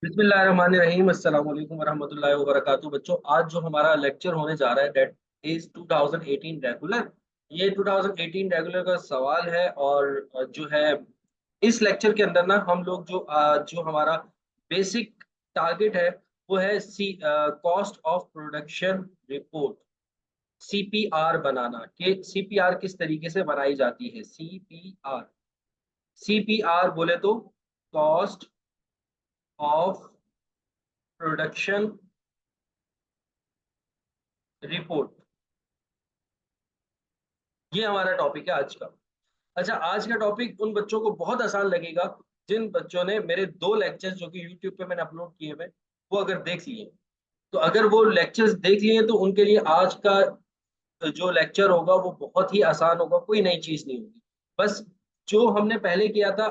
बिस्मिल्लाहिर्रहमानिर्रहीम अस्सलाम वालेकुम वरहमतुल्लाहि वबरकातुहू। बच्चों, आज जो हमारा लेक्चर होने जा रहा है दैट इज 2018 रेगुलर। ये 2018 रेगुलर का सवाल है और जो है इस लेक्चर के अंदर ना हम लोग जो हमारा बेसिक टारगेट है वो है cost of production report, CPR बनाना। कि सीपीआर किस तरीके से बनाई जाती है। सीपीआर, सीपीआर बोले तो कॉस्ट ऑफ प्रोडक्शन रिपोर्ट, ये हमारा टॉपिक है आज का। अच्छा, आज का टॉपिक उन बच्चों को बहुत आसान लगेगा जिन बच्चों ने मेरे दो लेक्चर्स जो कि यूट्यूब पे मैंने अपलोड किए हुए वो अगर देख लिए। तो अगर वो लेक्चर्स देख लिए तो उनके लिए आज का जो लेक्चर होगा वो बहुत ही आसान होगा, कोई नई चीज नहीं होगी। बस जो हमने पहले किया था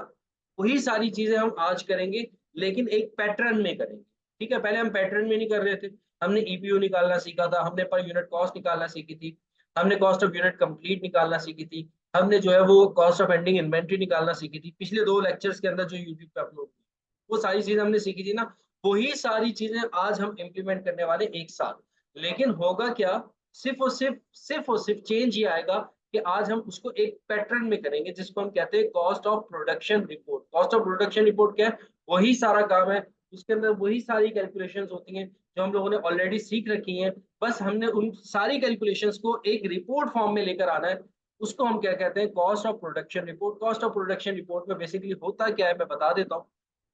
वही सारी चीजें हम आज करेंगे, लेकिन एक पैटर्न में करेंगे। ठीक है, पहले हम पैटर्न में नहीं कर रहे थे। हमने ईपीयू निकालना सीखा था, हमने पर यूनिट कॉस्ट निकालना सीखी थी, हमने कॉस्ट ऑफ यूनिट कंप्लीट निकालना सीखी थी, हमने जो है वो कॉस्ट ऑफ एंडिंग इन्वेंट्री निकालना सीखी थी पिछले दो लेक्चर्स के अंदर जो यूट्यूब पे अपलोड हुई। वो सारी चीजें हमने सीखी थी ना। वही सारी चीजें आज हम इम्प्लीमेंट करने वाले एक साथ। लेकिन होगा क्या, सिर्फ और सिर्फ चेंज ये आएगा कि आज हम उसको एक पैटर्न में करेंगे जिसको हम कहते हैं cost of production report. Cost of production report क्या है? वही सारा काम है, उसके अंदर वही सारी कैलकुलेशंस होती हैं जो हम लोगों ने ऑलरेडी सीख रखी हैं। बस हमने उन सारी कैलकुलेशंस को एक रिपोर्ट फॉर्म में लेकर आना है। उसको हम क्या कहते हैं? Cost of production report. Cost of production report में बेसिकली होता क्या है मैं बता देता हूँ।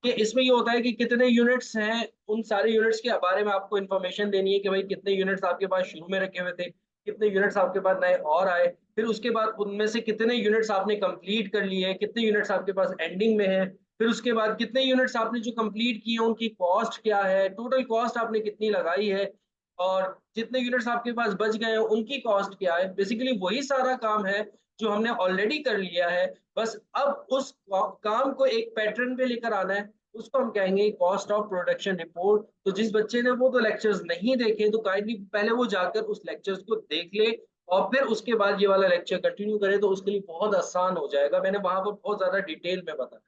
कि इसमें ये होता है कि कितने यूनिट्स हैं, उन सारे यूनिट्स के बारे में आपको इन्फॉर्मेशन देनी है कि भाई कितने यूनिट्स आपके पास शुरू में रखे हुए थे, कितने यूनिट्स आपके पास नए और आए, फिर उसके बाद उनमें से कितने यूनिट्स आपने कंप्लीट कर लिए, कितने यूनिट्स आपके पास एंडिंग में है, फिर उसके बाद कितने यूनिट्स आपने जो कंप्लीट किए उनकी कॉस्ट क्या है, टोटल कॉस्ट आपने कितनी लगाई है, और जितने यूनिट्स आपके पास बच गए हैं उनकी कॉस्ट क्या है। बेसिकली वही सारा काम है जो हमने ऑलरेडी कर लिया है। बस अब उस काम को एक पैटर्न पे लेकर आना है। उसको हम कहेंगे कॉस्ट ऑफ प्रोडक्शन रिपोर्ट। तो जिस बच्चे ने वो तो लेक्चर्स नहीं देखे तो काइंडली पहले वो जाकर उस लेक्चर्स को देख ले और फिर उसके बाद ये वाला लेक्चर कंटिन्यू करे तो उसके लिए बहुत आसान हो जाएगा। मैंने वहां पर बहुत ज्यादा डिटेल में बताया।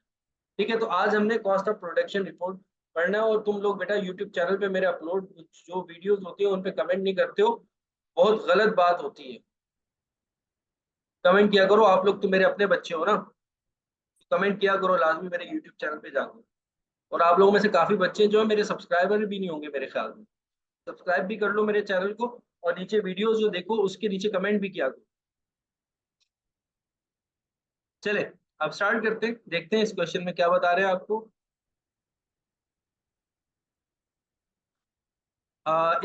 ठीक है, तो आज हमने कॉस्ट ऑफ प्रोडक्शन रिपोर्ट पढ़ना है। और तुम लोग बेटा यूट्यूब चैनल पे मेरे अपलोड जो वीडियोस होती है उन पे कमेंट नहीं करते हो, बहुत गलत बात होती है। कमेंट किया करो, आप लोग तो मेरे अपने बच्चे हो ना। कमेंट किया करो लाजमी मेरे यूट्यूब चैनल पे जाकर। और आप लोगों में से काफी बच्चे जो है मेरे सब्सक्राइबर भी नहीं होंगे मेरे ख्याल में। सब्सक्राइब भी कर लो मेरे चैनल को, और नीचे वीडियोस जो देखो उसके नीचे कमेंट भी किया करो। चले, अब स्टार्ट करते हैं, देखते हैं इस क्वेश्चन में क्या बता रहे हैं आपको।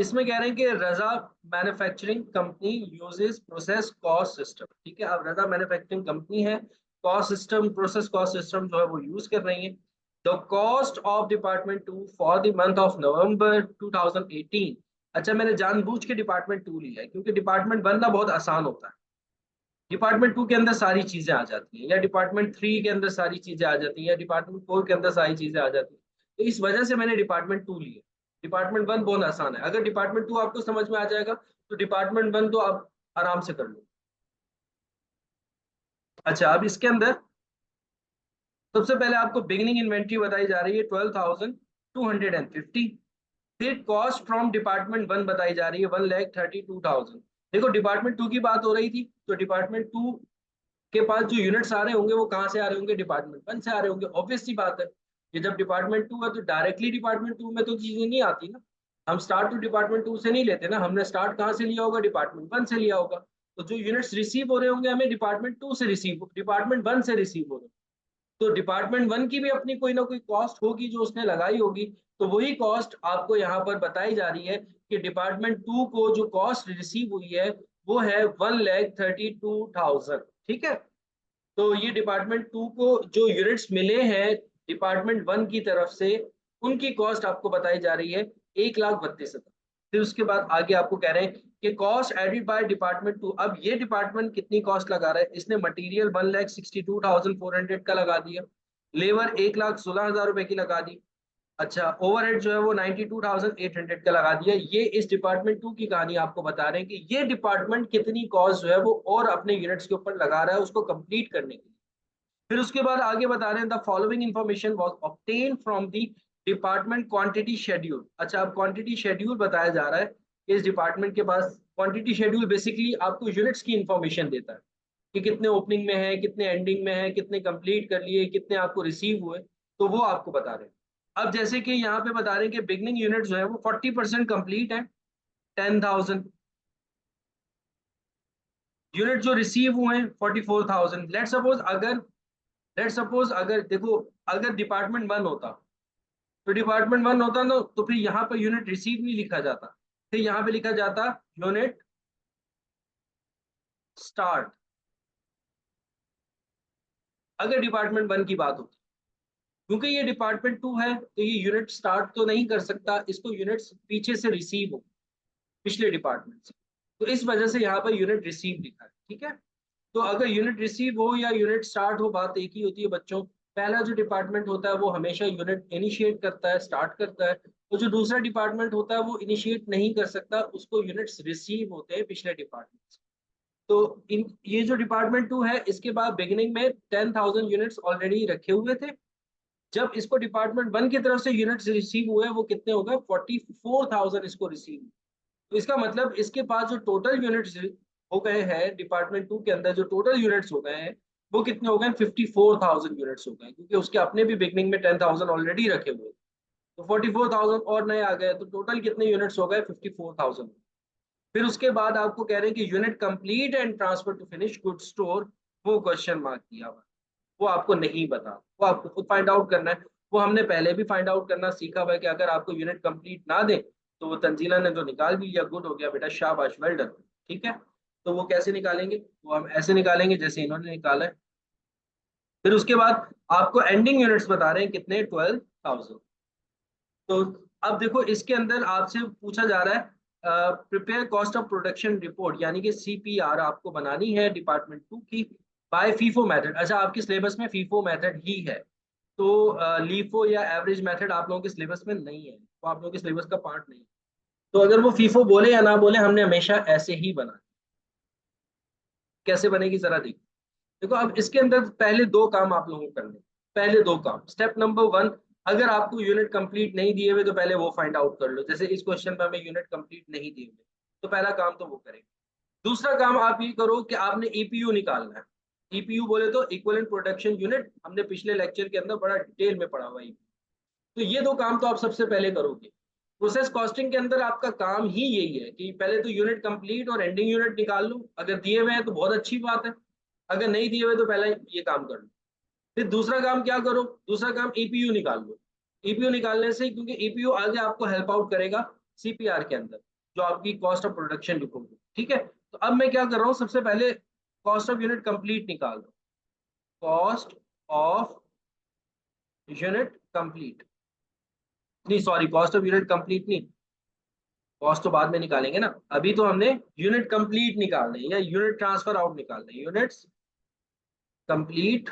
इसमें कह रहे हैं कि Raja manufacturing company uses process cost system. ठीक है, अब रजा मैन्युफैक्चरिंग कंपनी है, cost system, process cost system जो है वो यूज कर रही है। The cost of department two for the month of November 2018। अच्छा, मैंने जानबूझ के डिपार्टमेंट टू लिया है क्योंकि डिपार्टमेंट वन ना बहुत आसान होता है। डिपार्टमेंट टू के अंदर सारी चीजें आ जाती हैं, या डिपार्टमेंट थ्री के अंदर सारी चीजें आ जाती हैं, या डिपार्टमेंट फोर के अंदर सारी चीजें आ जाती हैं। तो इस वजह से मैंने डिपार्टमेंट टू लिया। डिपार्टमेंट वन बहुत आसान है, अगर डिपार्टमेंट टू आपको समझ में आ जाएगा तो डिपार्टमेंट वन तो आप आराम से कर लो। अच्छा, अब इसके अंदर सबसे पहले आपको बिगिनिंग इन्वेंट्री बताई जा रही है 12,250। फिर कॉस्ट फ्रॉम डिपार्टमेंट वन बताई जा रही है 1,32,000। देखो, डिपार्टमेंट टू की बात हो रही थी तो डिपार्टमेंट टू के पास जो यूनिट्स आ रहे होंगे वो कहाँ से आ रहे होंगे? डिपार्टमेंट वन से आ रहे होंगे, ऑब्वियस सी बात है। ये जब डिपार्टमेंट टू है तो डायरेक्टली डिपार्टमेंट टू में तो चीजें नहीं आती ना। हम स्टार्ट तो डिपार्टमेंट टू से नहीं लेते ना, हमने स्टार्ट कहाँ से लिया होगा? डिपार्टमेंट वन से लिया होगा। तो जो यूनिट्स रिसीव हो रहे होंगे हमें डिपार्टमेंट टू से रिसीव, डिपार्टमेंट वन से रिसीव हो रहे हैं। तो डिपार्टमेंट वन की भी अपनी कोई ना कोई कॉस्ट होगी जो उसने लगाई होगी। तो वही कॉस्ट आपको यहाँ पर बताई जा रही है कि डिपार्टमेंट टू को जो कॉस्ट रिसीव हुई है वो है 1,32,000। ठीक है, तो ये डिपार्टमेंट टू को जो यूनिट्स मिले हैं डिपार्टमेंट वन की तरफ से उनकी कॉस्ट आपको बताई जा रही है 1,32,000। फिर उसके बाद आगे आपको कह रहे हैं कि cost added by department two. अब ये डिपार्टमेंट कितनी कॉस्ट लगा रहा है? इसने मटेरियल 1,62,400 का लगा दिया, लेबर 1,16,000 रुपए की लगा दी। अच्छा, ओवरहेड जो है वो 92,800 का लगा दिया। ये इस डिपार्टमेंट टू की कहानी आपको बता रहे हैं कि ये डिपार्टमेंट कितनी कॉस्ट जो है वो और अपने यूनिट्स के ऊपर लगा रहा है उसको कंप्लीट करने के लिए। फिर उसके बाद आगे बता रहे हैं the following information was obtain from the department quantity schedule. अच्छा, अब क्वांटिटी शेड्यूल बताया जा रहा है कि इस डिपार्टमेंट के पास क्वांटिटी शेड्यूल बेसिकली आपको यूनिट्स की इंफॉर्मेशन देता है कि कितने ओपनिंग में है, कितने एंडिंग में है, कितने कंप्लीट कर लिए, कितने आपको रिसीव हुए, तो वो आपको बता रहे हैं। अब जैसे कि यहाँ पे बता रहे हैं कि बिगनिंग यूनिट जो है वो 40% कंप्लीट है, 10,000 यूनिट जो रिसीव हुए हैं 44,000। लेट सपोज अगर देखो, अगर डिपार्टमेंट वन होता, तो डिपार्टमेंट वन होता ना, तो फिर यहाँ पर यूनिट रिसीव नहीं लिखा जाता, फिर यहाँ पे लिखा जाता यूनिट स्टार्ट, अगर डिपार्टमेंट वन की बात होती। क्योंकि ये डिपार्टमेंट टू है तो ये यूनिट स्टार्ट तो नहीं कर सकता, इसको यूनिट्स पीछे से रिसीव हो, पिछले डिपार्टमेंट से, तो इस वजह से यहाँ पर यूनिट रिसीव लिखा है। ठीक है, तो अगर यूनिट रिसीव हो या यूनिट स्टार्ट हो, बात एक ही होती है बच्चों। पहला जो डिपार्टमेंट होता है वो हमेशा यूनिट इनिशिएट करता है, स्टार्ट करता है, तो जो दूसरा डिपार्टमेंट होता है वो इनिशिएट नहीं कर सकता, उसको यूनिट्स रिसीव होते हैं पिछले डिपार्टमेंट से। तो इन ये जो डिपार्टमेंट टू है, इसके बाद बिगिनिंग में 10,000 यूनिट्स ऑलरेडी रखे हुए थे। जब इसको डिपार्टमेंट वन की तरफ से यूनिट्स रिसीव हुए, वो कितने हो गए, 44,000 इसको रिसीव। तो इसका मतलब इसके पास जो टोटल यूनिट्स हो गए हैं डिपार्टमेंट टू के अंदर, जो टोटल यूनिट्स हो गए हैं वो कितने हो गए, 54,000 यूनिट्स हो गए, क्योंकि उसके अपने भी बिगनिंग में 10,000 ऑलरेडी रखे हुए, तो 44,000 और नए आ गए, तो टोटल कितने यूनिट्स हो गए, 54,000। फिर उसके बाद आपको कह रहे हैं कि unit complete and transfer to finish good store, वो क्वेश्चन मार्क किया हुआ, वो आपको नहीं पता, वो आपको खुद फाइंड आउट करना है। वो हमने पहले भी फाइंड आउट करना सीखा हुआ है कि अगर आपको यूनिट कंप्लीट ना दे, तो वो तंजीला ने तो निकाल भी लिया, गुड हो गया बेटा, शाबाश, वेल डन। ठीक है, तो वो कैसे निकालेंगे, वो हम ऐसे निकालेंगे जैसे इन्होंने निकाला है। फिर उसके बाद आपको एंडिंग यूनिट्स बता रहे हैं कितने, 12,000। तो अब देखो इसके अंदर आपसे पूछा जा रहा है prepare cost of production report, यानी कि सीपीआर आपको बनानी है डिपार्टमेंट टू की, बाय फीफो मेथड। अच्छा, आपके सिलेबस में फीफो मेथड ही है, तो लीफो या एवरेज मेथड आप लोगों के सिलेबस में नहीं है, तो आप लोगों के सिलेबस का पार्ट नहीं है। तो अगर वो फीफो बोले या ना बोले, हमने हमेशा ऐसे ही बना। कैसे बनेगी जरा देखो। देखो अब इसके अंदर पहले दो काम आप लोगों को करने, पहले दो काम, स्टेप नंबर वन, अगर आपको यूनिट कंप्लीट नहीं दिए हुए तो पहले वो फाइंड आउट कर लो। जैसे इस क्वेश्चन में हमें यूनिट कंप्लीट नहीं दिए हुए, तो पहला काम तो वो करेंगे। दूसरा काम आप ये करो कि आपने ईपीयू निकालना है। ईपीयू बोले तो इक्विवेलेंट प्रोडक्शन यूनिट, हमने पिछले लेक्चर के अंदर बड़ा डिटेल में पढ़ा हुआ है। तो ये दो काम तो आप सबसे पहले करोगे। प्रोसेस कॉस्टिंग के अंदर आपका काम ही यही है कि पहले तो यूनिट कंप्लीट और एंडिंग यूनिट निकाल लो, अगर दिए हुए हैं तो बहुत अच्छी बात है, अगर नहीं दिए हुए तो पहले ये काम कर लो। फिर दूसरा काम क्या करो, दूसरा काम ईपीयू निकाल लो। ईपीयू निकालने से, क्योंकि ईपीयू आगे आपको हेल्प आउट करेगा सीपीआर के अंदर, जो आपकी कॉस्ट ऑफ प्रोडक्शन लिखोगे। ठीक है, तो अब मैं क्या कर रहा हूँ, सबसे पहले कॉस्ट ऑफ यूनिट कंप्लीट निकाल दो, कॉस्ट ऑफ यूनिट कंप्लीट, नहीं sorry, cost of unit complete नहीं, कॉस्ट तो बाद में निकालेंगे ना, अभी तो हमने यूनिट कंप्लीट निकालने या यूनिट ट्रांसफर आउट निकालने, यूनिट्स कंप्लीट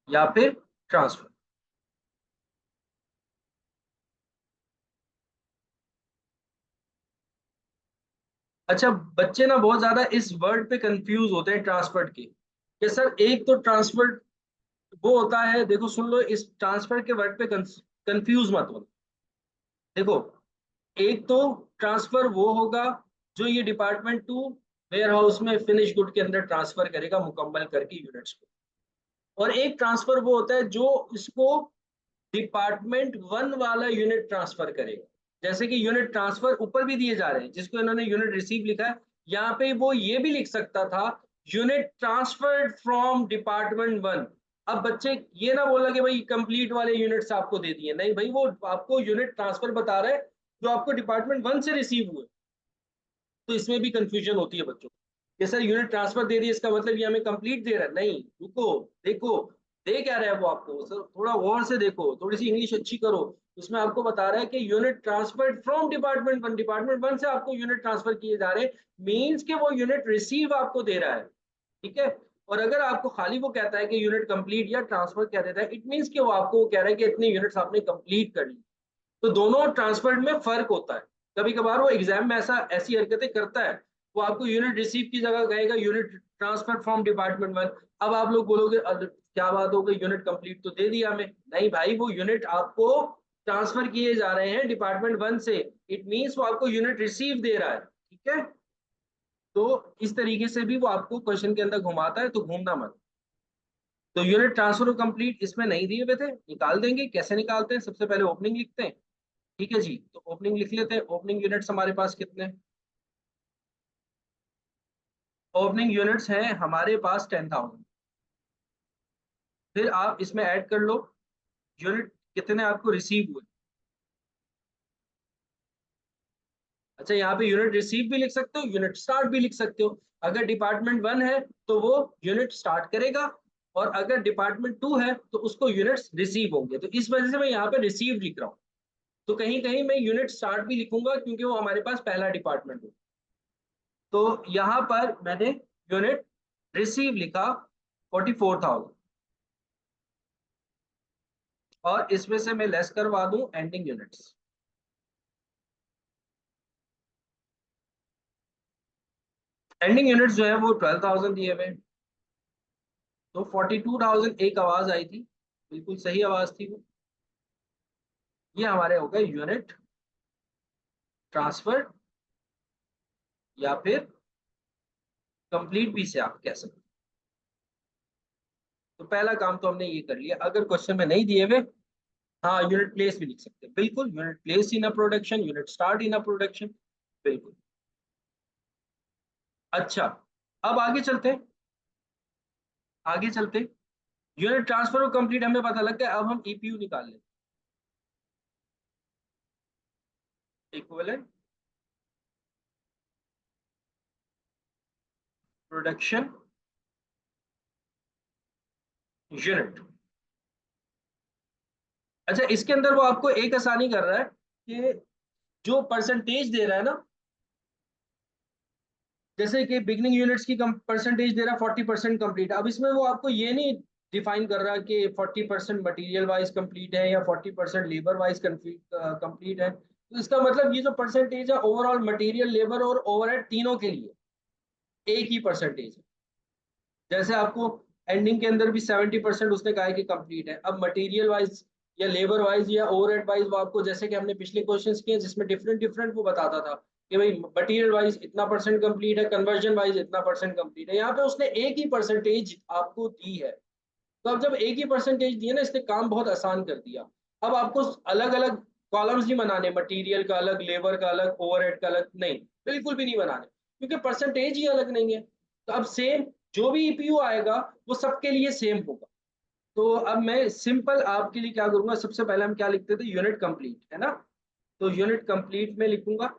या फिर ट्रांसफर। अच्छा, बच्चे ना बहुत ज्यादा इस वर्ड पे कंफ्यूज होते हैं ट्रांसफर के, कि सर एक तो ट्रांसफर वो होता है, देखो सुन लो, इस ट्रांसफर के वर्ड पे कंफ्यूज मत हो। देखो, एक तो ट्रांसफर वो होगा जो ये डिपार्टमेंट टू वेयर हाउस में फिनिश गुड के अंदर ट्रांसफर करेगा मुकम्मल करके यूनिट्स को, और एक ट्रांसफर वो होता है जो इसको डिपार्टमेंट वन वाला यूनिट ट्रांसफर करेगा। जैसे कि यूनिट ट्रांसफर ऊपर भी दिए जा रहे हैं, जिसको इन्होंने यूनिट रिसीव लिखा है, यहाँ पे वो ये भी लिख सकता था unit transferred from department one. अब बच्चे ये ना बोलना कि भाई कंप्लीट वाले यूनिट्स आपको दे दिए, नहीं भाई, वो आपको यूनिट ट्रांसफर बता रहे हैं जो आपको डिपार्टमेंट वन से रिसीव हुए। तो इसमें भी कंफ्यूजन होती है बच्चों को कि सर यूनिट ट्रांसफर दे दिया, इसका मतलब ये हमें कंप्लीट दे रहा है, नहीं, रुको, देखो, दे क्या रहा है वो आपको, सर थोड़ा गौर से देखो, थोड़ी सी इंग्लिश अच्छी करो। उसमें आपको बता रहा है कि unit transferred from department one, department one से आपको यूनिट ट्रांसफर किए जा रहे हैं, मींस के वो यूनिट रिसीव आपको दे रहा है। ठीक है, और अगर आपको खाली वो कहता है कि यूनिट कंप्लीट या ट्रांसफर कह देता है, इट मींस कि वो आपको कह रहा है कि इतने यूनिट्स आपने कंप्लीट कर ली। तो दोनों ट्रांसफर्ड में फर्क होता है। कभी कभार वो एग्जाम में ऐसी हरकतें करता है, वो आपको यूनिट रिसीव की जगह कहेगा unit transfer from department one. अब आप लोग बोलोगे क्या बात हो गई, यूनिट कंप्लीट तो दे दिया हमें। नहीं भाई, वो यूनिट आपको ट्रांसफर किए जा रहे हैं डिपार्टमेंट 1 से, इट मींस वो आपको यूनिट रिसीव दे रहा है, ठीक है। तो इस तरीके से भी वो आपको क्वेश्चन के अंदर घुमाता है, तो घूमना मत। तो यूनिट ट्रांसफर कंप्लीट इसमें नहीं दिए हुए थे, निकाल देंगे। कैसे निकालते हैं, सबसे पहले ओपनिंग लिखते हैं, ठीक है जी। तो ओपनिंग लिख लेते हैं। ओपनिंग यूनिट्स हमारे पास कितने, ओपनिंग यूनिट्स हैं हमारे पास 10,000। फिर आप इसमें ऐड कर लो यूनिट कितने आपको रिसीव हुए। अच्छा, यहाँ पे यूनिट रिसीव भी लिख सकते हो, यूनिट स्टार्ट भी लिख सकते हो। अगर डिपार्टमेंट 1 है तो वो यूनिट स्टार्ट करेगा, और अगर डिपार्टमेंट 2 है तो उसको यूनिट्स रिसीव होंगे। तो इस वजह से मैं यहाँ पे रिसीव लिख रहा हूँ। तो कहीं कहीं मैं यूनिट स्टार्ट भी लिखूंगा क्योंकि वो हमारे पास पहला डिपार्टमेंट है। तो यहाँ पर मैंने यूनिट रिसीव लिखा 44,000, और इसमें से मैं लेस करवा दूं एंडिंग यूनिट्स। एंडिंग यूनिट्स जो है वो 12,000 दिए हुए। तो 42,000 एक आवाज आई थी, बिल्कुल सही आवाज थी वो। ये हमारे हो गए यूनिट ट्रांसफर, या फिर कंप्लीट भी से आप कह सकते हैं। तो पहला काम तो हमने ये कर लिया। अगर क्वेश्चन में नहीं दिए हुए, हाँ यूनिट प्लेस भी लिख सकते हैं, बिल्कुल। Unit place in a production, unit start in a production, बिल्कुल। अच्छा, अब आगे चलते हैं, आगे चलते हैं। यूनिट ट्रांसफर और कंप्लीट हमें पता लग गया। अब हम ईपीयू निकाल लें, इक्विवेलेंट प्रोडक्शन यूनिट। अच्छा, इसके अंदर वो आपको एक आसानी कर रहा है कि जो परसेंटेज दे रहा है ना, जैसे कि बिगनिंग यूनिट्स की परसेंटेज दे रहा है 40% कंप्लीट। अब इसमें वो आपको ये नहीं डिफाइन कर रहा कि 40% मटेरियल वाइज कंप्लीट है या 40% लेबर वाइज कंप्लीट है। तो इसका मतलब ये जो परसेंटेज है ओवरऑल मटेरियल, लेबर और ओवरहेड तीनों के लिए एक ही परसेंटेज है। जैसे आपको एंडिंग के अंदर भी 70% उसने कहा है कि कंप्लीट है। अब मटेरियल वाइज या लेबर वाइज या ओवरहेड वाइज वो आपको, जैसे कि हमने पिछले क्वेश्चंस किए जिसमें डिफरेंट डिफरेंट वो बताता था कि भाई मटेरियल वाइज इतना परसेंट कंप्लीट है, कन्वर्जन वाइज इतना परसेंट कंप्लीट है। यहाँ पे उसने एक ही परसेंटेज आपको दी है। तो अब जब एक ही परसेंटेज दिया ना, इसने काम बहुत आसान कर दिया। अब आपको अलग अलग कॉलम्स नहीं बनाने, मटेरियल का अलग, लेबर का अलग, ओवरहेड का अलग, नहीं, बिल्कुल भी नहीं बनाने, क्योंकि परसेंटेज ही अलग नहीं है। तो अब सेम जो भी ईपीयू आएगा वो सबके लिए सेम होगा। तो अब मैं सिंपल आपके लिए क्या करूंगा, सबसे पहले हम क्या लिखते थे, यूनिट कंप्लीट है ना। तो यूनिट कंप्लीट में लिखूंगा,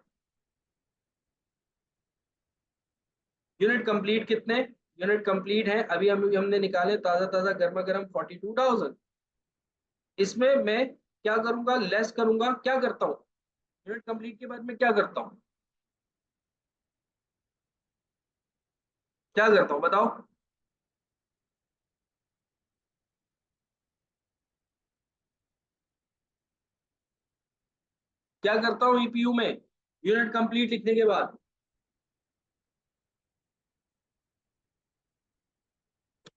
यूनिट कंप्लीट कितने, यूनिट कंप्लीट है अभी हमने निकाले ताजा ताजा गर्मा गर्म 42,000। इसमें मैं क्या करूंगा, लेस करूंगा। क्या करता हूँ यूनिट कंप्लीट के बाद मैं क्या करता हूँ, क्या करता हूँ बताओ। क्या करता हूँ ईपीयू में यूनिट कंप्लीट लिखने के बाद,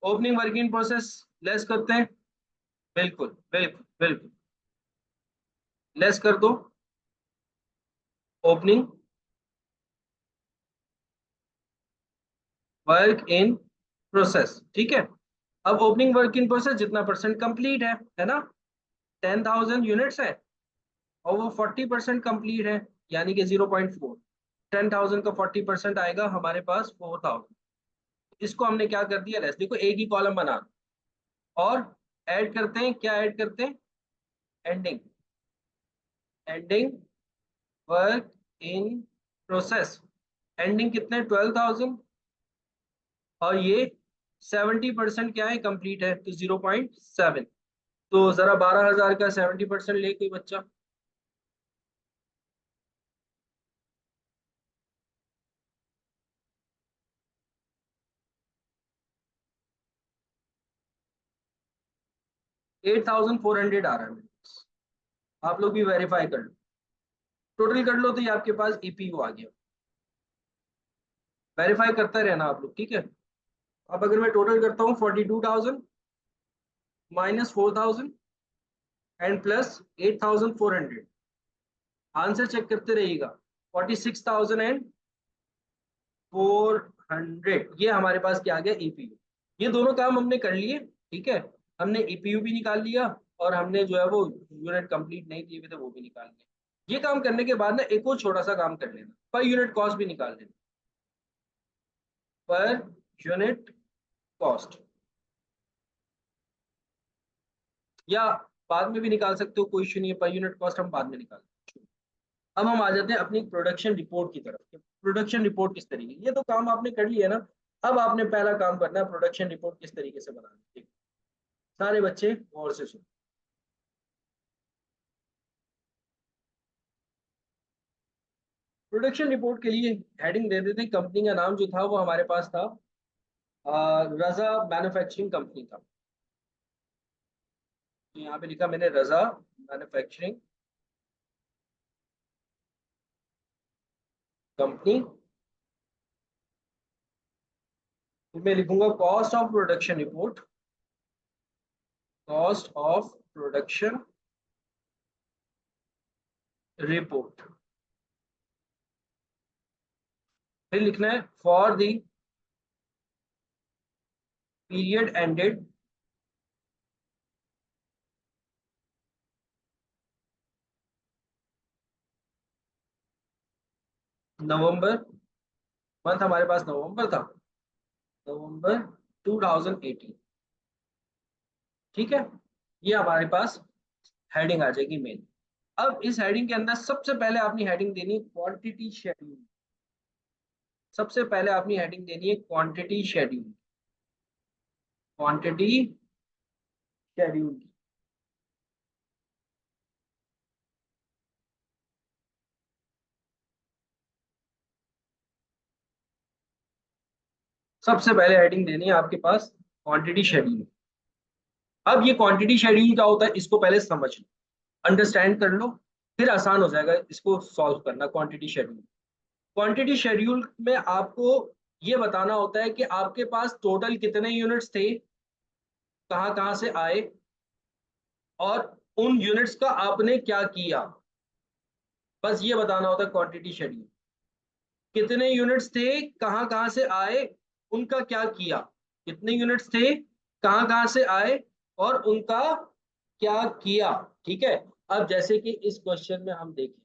ओपनिंग वर्किंग प्रोसेस लेस करते हैं, बिल्कुल बिल्कुल बिल्कुल, लेस कर दो ओपनिंग वर्क इन प्रोसेस, ठीक है। अब ओपनिंग वर्क इन प्रोसेस जितना परसेंट कंप्लीट है ना, 10,000 यूनिट्स है, और वो 40% कंप्लीट है, यानी कि 0.4। 10,000 का 40% आएगा हमारे पास 4,000। इसको हमने क्या कर दिया, लेस। देखो एक ही कॉलम बना, और ऐड करते हैं, क्या ऐड करते हैं, ending, ending work in process. Ending कितने, 12,000, और ये 70% क्या है, कंप्लीट है, तो 0.7। तो जरा 12,000 का 70% ले कोई बच्चा, 8,400 आ रहा है। आप लोग भी वेरीफाई कर लो, टोटल कर लो, तो ये आपके पास ईपीयू आ गया। वेरीफाई करते रहना आप लोग, ठीक है। अब अगर मैं टोटल करता हूँ 42,000, -4000 एंड प्लस 8400। आंसर चेक करते रहिएगा। 46,400 ये हमारे पास क्या आ गया, ईपीयू। ये दोनों काम हमने कर लिए, ठीक है। हमने ईपीयू भी निकाल लिया और हमने जो है वो यूनिट कंप्लीट नहीं दिए हुए थे वो भी निकाल लिया। ये काम करने के बाद ना एक और छोटा सा काम कर लेना, पर यूनिट कॉस्ट भी निकाल लेना। पर यूनिट कॉस्ट या बाद में भी निकाल सकते हो, कोई इशू नहीं है। पर यूनिट कॉस्ट हम बाद में निकाल। अब हम आ जाते हैं अपनी प्रोडक्शन रिपोर्ट की तरफ। प्रोडक्शन रिपोर्ट किस तरीके, ये तो काम आपने कर लिया ना। अब आपने पहला काम करना है प्रोडक्शन रिपोर्ट किस तरीके से बनानी है। सारे बच्चे गौर से सुनो। प्रोडक्शन रिपोर्ट के लिए हेडिंग दे देते, कंपनी का नाम जो था वो हमारे पास था रजा मैन्युफैक्चरिंग कंपनी था। तो यहाँ पे लिखा मैंने रजा मैन्युफैक्चरिंग कंपनी। तो मैं लिखूंगा cost of production report, cost of production report. फिर लिखना है for the period ended November, month हमारे पास नवंबर था, नवंबर 2018। ठीक है, ये हमारे पास हेडिंग आ जाएगी मेन। अब इस हेडिंग के अंदर सबसे पहले आपने हेडिंग देनी है क्वांटिटी शेड्यूल। सबसे पहले आपने हेडिंग देनी है क्वांटिटी शेड्यूल, क्वांटिटी शेड्यूल। सबसे पहले हेडिंग देनी है आपके पास क्वांटिटी शेड्यूल। अब ये क्वांटिटी शेड्यूल क्या होता है इसको पहले समझ लो, अंडरस्टैंड कर लो, फिर आसान हो जाएगा इसको सॉल्व करना। क्वांटिटी शेड्यूल, क्वांटिटी शेड्यूल में आपको ये बताना होता है कि आपके पास टोटल कितने यूनिट्स थे, कहाँ कहाँ से आए, और उन यूनिट्स का आपने क्या किया। बस ये बताना होता है क्वांटिटी शेड्यूल। कितने यूनिट्स थे, कहाँ कहाँ से आए, उनका क्या किया। कितने यूनिट्स थे, कहाँ कहाँ से आए, और उनका क्या किया। ठीक है। अब जैसे कि इस क्वेश्चन में हम देखें,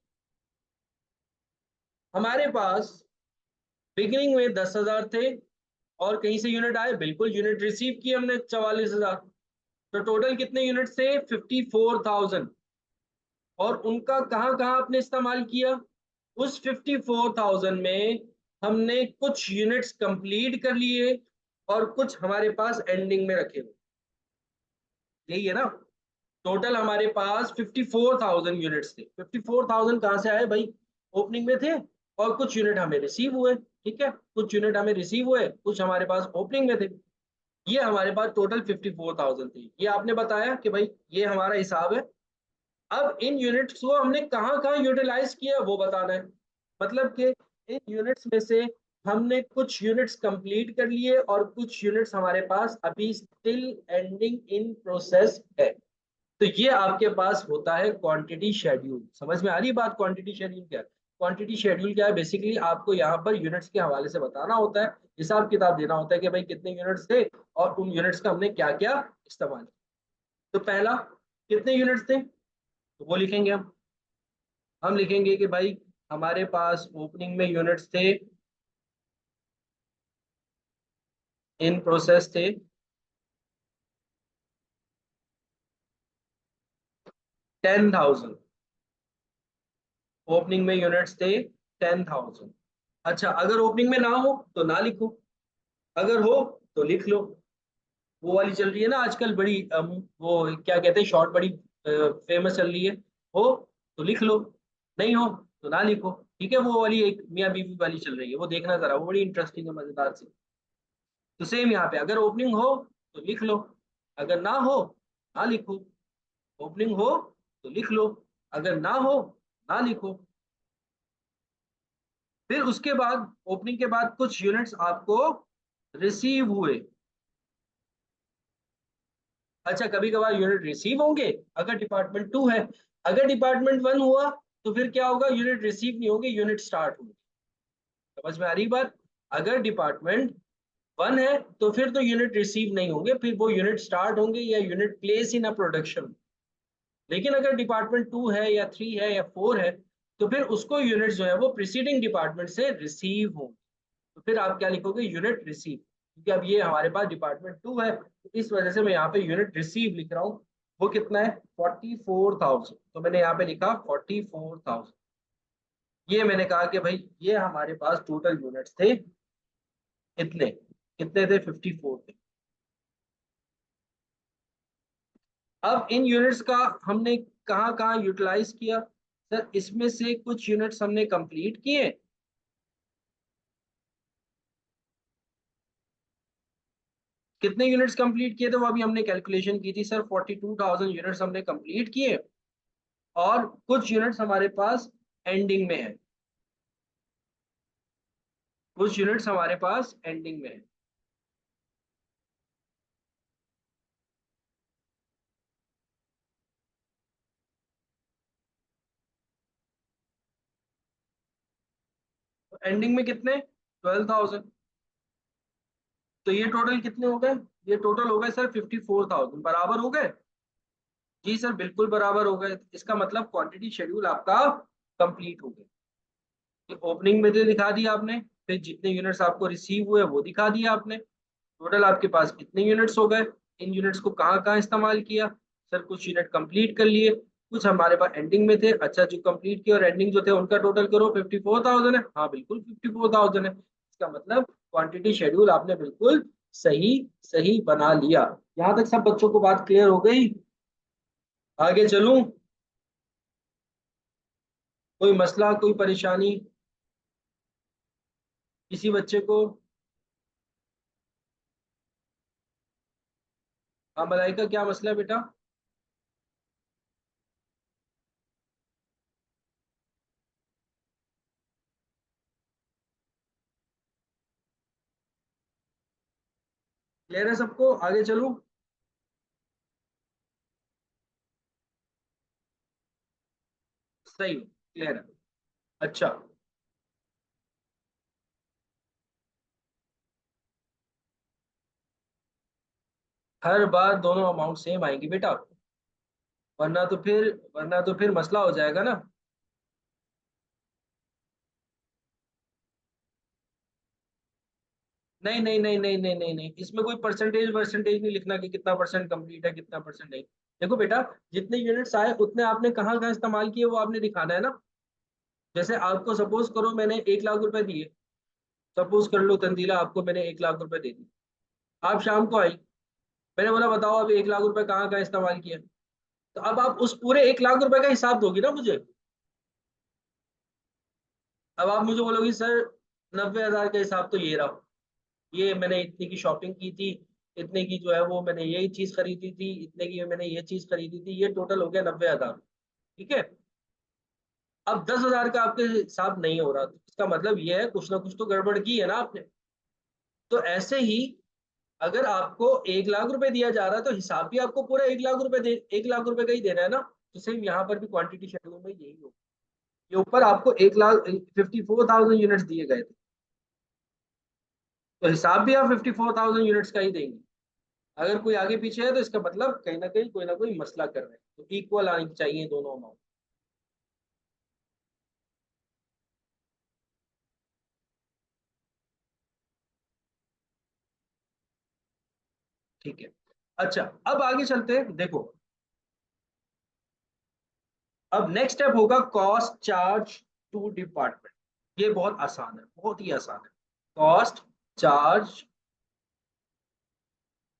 हमारे पास बिगिनिंग में 10,000 थे और कहीं से यूनिट आए, बिल्कुल यूनिट रिसीव किए हमने 44,000। तो टोटल कितने यूनिट्स थे, 54,000। और उनका कहाँ कहाँ आपने इस्तेमाल किया, उस 54,000 में हमने कुछ यूनिट्स कंप्लीट कर लिए और कुछ हमारे पास एंडिंग में रखे हुए। यही है ना, टोटल हमारे पास 54,000 यूनिट्स थे। 54,000 कहाँ से आए भाई, ओपनिंग में थे और कुछ यूनिट हमें रिसीव हुए। ठीक है, कुछ यूनिट हमें रिसीव हुए, कुछ हमारे पास ओपनिंग में थे। ये हमारे पास टोटल 54,000 थी। ये आपने बताया कि भाई ये हमारा हिसाब है। अब इन यूनिट्स को हमने कहाँ कहाँ यूटिलाइज किया वो बताना है। मतलब कि इन यूनिट्स में से हमने कुछ यूनिट्स कंप्लीट कर लिए और कुछ यूनिट्स हमारे पास अभी स्टिल एंडिंग इन प्रोसेस है। तो ये आपके पास होता है क्वांटिटी शेड्यूल। समझ में आ रही है बात, क्वांटिटी शेड्यूल क्या है। क्वांटिटी शेड्यूल क्या है, बेसिकली आपको यहाँ पर यूनिट्स के हवाले से बताना होता है, हिसाब किताब देना होता है कि भाई कितने यूनिट्स थे और उन यूनिट्स का हमने क्या क्या इस्तेमाल किया। तो पहला, कितने यूनिट्स थे, तो वो लिखेंगे हम लिखेंगे कि भाई हमारे पास ओपनिंग में यूनिट्स थे, इन प्रोसेस थे 10,000। ओपनिंग में यूनिट्स थे 10,000। अच्छा, अगर ओपनिंग में ना हो तो ना लिखो, अगर हो तो लिख लो। वो वाली चल रही है ना आजकल बड़ी वो क्या कहते हैं शॉर्ट, बड़ी फेमस चल रही है। हो तो लिख लो, नहीं हो तो ना लिखो। ठीक है, वो वाली एक मियाँ बीवी वाली चल रही है, वो देखना जरा, वो बड़ी इंटरेस्टिंग है, मजेदार सी। तो सेम यहाँ पे अगर ओपनिंग हो तो लिख लो, अगर ना हो ना लिखो। ओपनिंग हो तो लिख लो, अगर ना हो ना लिखो। फिर उसके बाद ओपनिंग के बाद कुछ यूनिट्स आपको रिसीव हुए। अच्छा, कभी कभार यूनिट रिसीव होंगे अगर डिपार्टमेंट 2 है। अगर डिपार्टमेंट 1 हुआ तो फिर क्या होगा, यूनिट रिसीव नहीं होंगे, यूनिट स्टार्ट होंगे। समझ में आ रही बात? अगर डिपार्टमेंट 1 है तो फिर तो यूनिट रिसीव नहीं होंगे, फिर वो यूनिट स्टार्ट होंगे या unit place in a production. लेकिन अगर डिपार्टमेंट 2 है या 3 है या 4 है तो फिर उसको यूनिट जो है वो प्रीसीडिंग डिपार्टमेंट से रिसीव होंगे। तो फिर आप क्या लिखोगे, यूनिट रिसीव, क्योंकि अब ये हमारे पास डिपार्टमेंट 2 है तो इस वजह से मैं यहाँ पे यूनिट रिसीव लिख रहा हूँ। वो कितना है, 44,000, तो मैंने यहाँ पे लिखा 44,000। ये मैंने कहा कि भाई ये हमारे पास टोटल यूनिट्स थे, कितने कितने थे, 54 थे। अब इन यूनिट्स का हमने कहाँ कहाँ यूटिलाइज किया? सर इसमें से कुछ यूनिट्स हमने कंप्लीट किए। कितने यूनिट्स कंप्लीट किए थे वो अभी हमने कैलकुलेशन की थी सर, 42,000 यूनिट्स हमने कंप्लीट किए। और कुछ यूनिट्स हमारे पास एंडिंग में है, कुछ यूनिट्स हमारे पास एंडिंग में है। तो एंडिंग में कितने, 12,000। तो ये टोटल कितने हो गए, ये टोटल हो गए सर 54,000, बराबर हो गए। जी सर बिल्कुल बराबर हो गए, इसका मतलब क्वांटिटी शेड्यूल आपका कंप्लीट हो गया। ओपनिंग में तो दिखा दिया आपने, फिर जितने यूनिट्स आपको रिसीव हुए वो दिखा दिया आपने। टोटल आपके पास कितने यूनिट्स हो गए, इन यूनिट्स को कहाँ कहाँ इस्तेमाल किया? सर कुछ यूनिट कंप्लीट कर लिए, कुछ हमारे पास एंडिंग में थे। अच्छा, जो कंप्लीट किए और एंडिंग जो थे उनका टोटल करो, 54,000 है। हाँ बिल्कुल 54,000 है, इसका मतलब क्वांटिटी शेड्यूल आपने बिल्कुल सही सही बना लिया। यहाँ तक सब बच्चों को बात क्लियर हो गई? आगे चलूं? कोई मसला, कोई परेशानी किसी बच्चे को? हाँ मलाइका, क्या मसला है बेटा? क्लियर है सबको? आगे चलूं? सही, क्लियर है। अच्छा, हर बार दोनों अमाउंट सेम आएंगी बेटा, वरना तो फिर वरना तो फिर मसला हो जाएगा ना। नहीं नहीं नहीं नहीं नहीं नहीं नहीं, इसमें कोई परसेंटेज परसेंटेज नहीं लिखना कि कितना परसेंट कंप्लीट है कितना परसेंट नहीं। देखो बेटा, जितने यूनिट्स आए उतने आपने कहाँ कहाँ इस्तेमाल किए वो आपने दिखाना है ना। जैसे आपको सपोज करो मैंने 1 लाख रुपए दिए, सपोज कर लो तंजीला, आपको मैंने 1 लाख रुपए दे दिए। आप शाम को आई, मैंने बोला बताओ अब 1 लाख रुपए कहाँ कहाँ इस्तेमाल किया। तो अब आप उस पूरे 1 लाख रुपए का हिसाब दोगी ना मुझे। अब आप मुझे बोलोगी सर 90,000 का हिसाब तो ये रहा, ये मैंने इतने की शॉपिंग की थी, इतने की जो है वो मैंने यही चीज खरीदी थी, इतने की मैंने ये चीज खरीदी थी, ये टोटल हो गया 90,000। ठीक है। अब 10,000 का आपके हिसाब नहीं हो रहा, तो इसका मतलब ये है कुछ ना कुछ तो गड़बड़ की है ना आपने। तो ऐसे ही अगर आपको 1 लाख रुपए दिया जा रहा है तो हिसाब भी आपको पूरा 1 लाख रुपए दे, 1 लाख रुपए का ही देना है ना। तो सेम यहाँ पर भी क्वांटिटी शेड्यूल में यही होगा। ये ऊपर आपको 1,54,000 यूनिट्स दिए गए थे, तो हिसाब भी आप 54,000 यूनिट्स का ही देंगे। अगर कोई आगे पीछे है तो इसका मतलब कहीं ना कोई मसला कर रहे हैं, तो इक्वल आनी चाहिए दोनों अमाउंट। ठीक है। अच्छा, अब आगे चलते हैं, देखो अब नेक्स्ट स्टेप होगा कॉस्ट चार्ज टू डिपार्टमेंट। ये बहुत आसान है, बहुत ही आसान है। Cost charge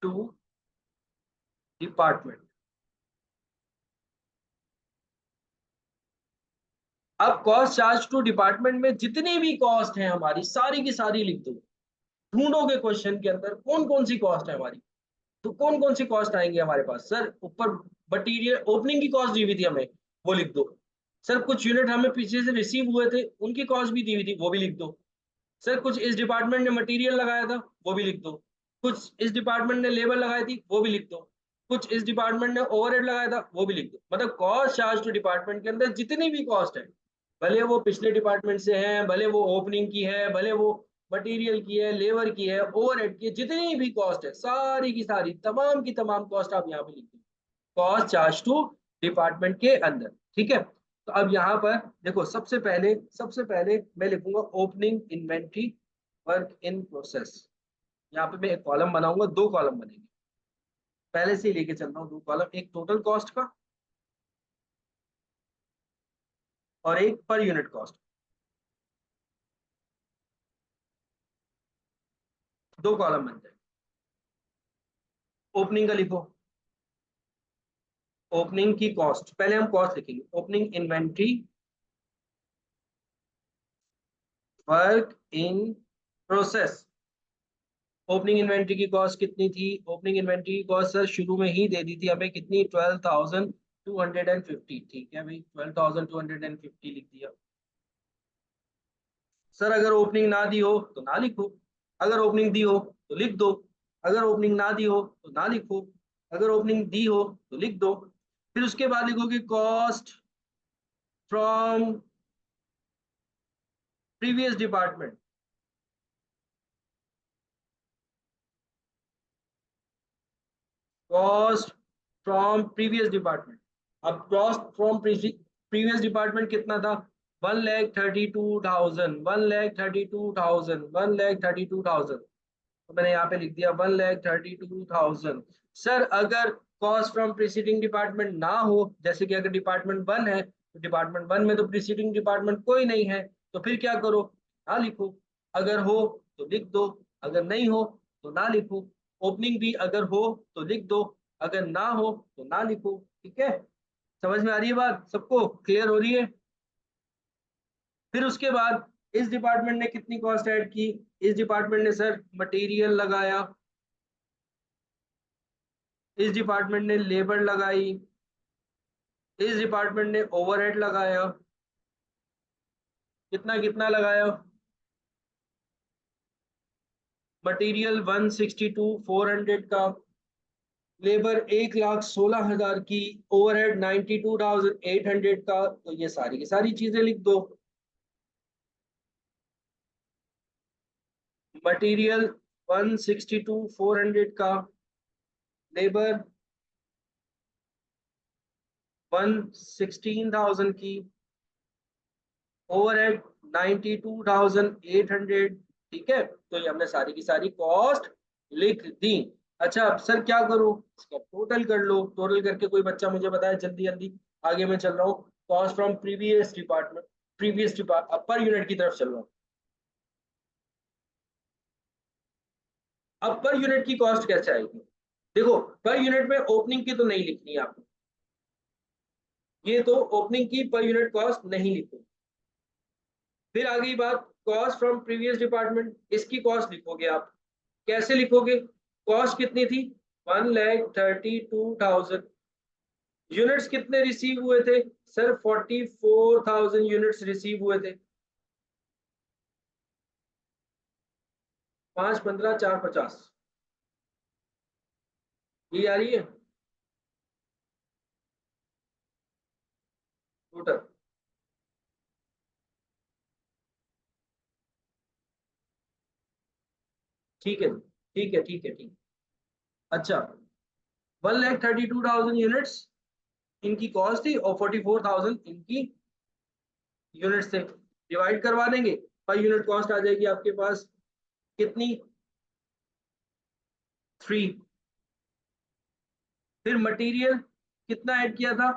to department. अब कॉस्ट चार्ज टू डिपार्टमेंट में जितनी भी कॉस्ट है हमारी सारी की सारी लिख दो। ढूंढोगे क्वेश्चन के अंदर कौन कौन सी कॉस्ट है हमारी, तो कौन कौन सी कॉस्ट आएंगी हमारे पास? सर ऊपर मटीरियल ओपनिंग की कॉस्ट दी हुई थी हमें, वो लिख दो। सर कुछ यूनिट हमें पीछे से रिसीव हुए थे उनकी कॉस्ट भी दी हुई थी, वो भी लिख दो। सर कुछ इस डिपार्टमेंट ने मटेरियल लगाया था, वो भी लिख दो। कुछ इस डिपार्टमेंट ने लेबर लगाई थी, वो भी लिख दो। कुछ इस डिपार्टमेंट ने ओवरहेड लगाया था वो भी लिख दो। मतलब कॉस्ट चार्ज टू डिपार्टमेंट के अंदर जितनी भी कॉस्ट है, भले वो पिछले डिपार्टमेंट से है, भले वो ओपनिंग की है, भले वो मटेरियल की है, लेबर की है, ओवरहेड की है, जितनी भी कॉस्ट है सारी की सारी तमाम की तमाम कॉस्ट आप यहाँ पे लिख दो, कॉस्ट चार्ज टू डिपार्टमेंट के अंदर। ठीक है, तो अब यहाँ पर देखो, सबसे पहले मैं लिखूंगा opening inventory work in process. यहाँ पे मैं एक कॉलम बनाऊंगा, दो कॉलम बनेंगे, पहले से ही लेके चल रहा हूँ दो कॉलम, एक टोटल कॉस्ट का और एक पर यूनिट कॉस्ट। दो कॉलम बन जाए। ओपनिंग का लिखो, ओपनिंग की कॉस्ट, पहले हम कॉस्ट लिखेंगे, opening inventory work in process. Opening inventory की कॉस्ट कितनी थी? ओपनिंग इन्वेंट्री की कॉस्ट सर शुरू में ही दे दी थी हमें, कितनी? 12,250। ठीक है भाई, 12,250 लिख दिया। सर अगर ओपनिंग ना दी हो तो ना लिखो, अगर ओपनिंग दी हो तो लिख दो, अगर ओपनिंग ना दी हो तो ना लिखो, अगर ओपनिंग दी हो तो लिख दो। फिर उसके बाद लिखोगे cost from previous department. Cost from previous department. अब कॉस्ट फ्रॉम प्रीवियस डिपार्टमेंट कितना था? 1,32,000, 1,32,000, 1,32,000। तो मैंने यहाँ पे लिख दिया 1,32,000। सर अगर कॉस्ट फ्रॉम प्रीसीडिंग डिपार्टमेंट ना हो, जैसे कि अगर डिपार्टमेंट वन है तो डिपार्टमेंट वन में तो प्रीसीडिंग डिपार्टमेंट कोई नहीं है, तो फिर क्या करो? ना लिखो, अगर हो तो लिख दो, अगर नहीं हो तो ना लिखो। ओपनिंग भी अगर हो तो लिख दो, अगर ना हो तो ना लिखो। ठीक है, समझ में आ रही है बात? सबको क्लियर हो रही है? फिर उसके बाद इस डिपार्टमेंट ने कितनी कॉस्ट ऐड की? इस डिपार्टमेंट ने सर मटेरियल लगाया, इस डिपार्टमेंट ने लेबर लगाई, इस डिपार्टमेंट ने ओवरहेड लगाया। कितना कितना लगाया? मटेरियल 162,400 का, लेबर 1,16,000 की, ओवरहेड 92,800 का। तो ये सारी की सारी चीजें लिख दो। मटेरियल 162,400 का, लेबर 116,000 की, ओवरहेड 92,800। ठीक है, तो ये हमने सारी की सारी कॉस्ट लिख दी। अच्छा अब सर क्या करूं? इसका टोटल कर लो, टोटल करके कोई बच्चा मुझे बताए जल्दी जल्दी। आगे मैं चल रहा हूँ, cost from previous department, previous depart per unit की तरफ चल रहा हूँ। अब पर यूनिट की कॉस्ट कैसे आएगी? देखो, पर यूनिट में ओपनिंग की तो नहीं लिखनी है आपको, ये तो ओपनिंग की पर यूनिट कॉस्ट नहीं लिखो। फिर आ गई बात कॉस्ट फ्रॉम प्रीवियस डिपार्टमेंट, इसकी कॉस्ट लिखोगे आप। कैसे लिखोगे? कॉस्ट कितनी थी? 1,32,000। यूनिट्स कितने रिसीव हुए थे? सर 44,000 यूनिट्स रिसीव हुए थे। 5, 15, 4, 50, ये आ रही है टोटल। ठीक है, ठीक है, ठीक है, ठीक। अच्छा, 1,32,000 यूनिट्स इनकी कॉस्ट थी और 44,000 इनकी यूनिट्स थे। डिवाइड करवा देंगे, पर यूनिट कॉस्ट आ जाएगी आपके पास कितनी? 3। फिर मटेरियल कितना ऐड किया था?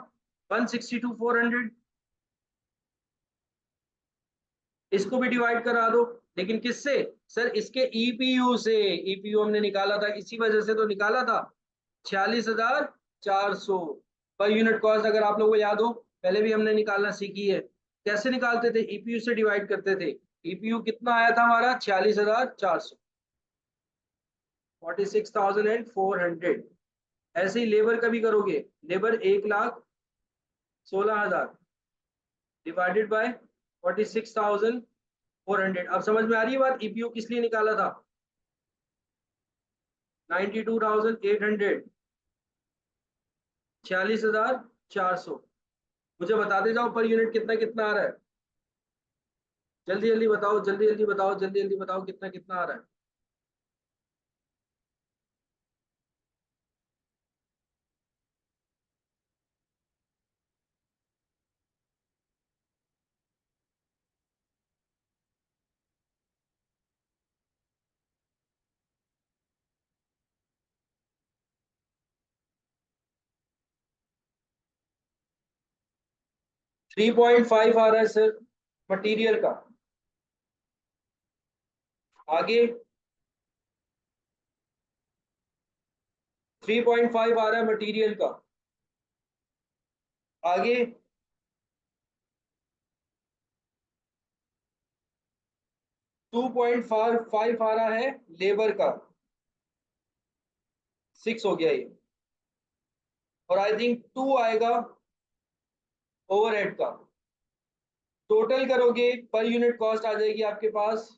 162,400। इसको भी डिवाइड करा दो, लेकिन किससे? सर इसके ईपीयू से। ईपीयू हमने निकाला था, इसी वजह से तो निकाला था, 46,400। पर यूनिट कॉस्ट अगर आप लोगों को याद हो, पहले भी हमने निकालना सीखी है। कैसे निकालते थे? ईपीयू से डिवाइड करते थे। ईपीयू कितना आया था हमारा? 46,400, 46,400। ऐसे ही लेबर का भी करोगे, लेबर 1,16,000 डिवाइडेड बाय 46,400। अब समझ में आ रही है बात? ईपीयू किस लिए निकाला था? 92,800। 46,400। मुझे बताते जाओ पर यूनिट कितना कितना आ रहा है। जल्दी जल्दी बताओ, जल्दी जल्दी बताओ, जल्दी जल्दी बताओ कितना कितना आ रहा है। 3.5 आ रहा है सर मटेरियल का। आगे 3.5 आ रहा है मटेरियल का। आगे 2.5 आ रहा है लेबर का। 6 हो गया ये। और आई थिंक 2 आएगा ओवरहेड का। टोटल करोगे पर यूनिट कॉस्ट आ जाएगी आपके पास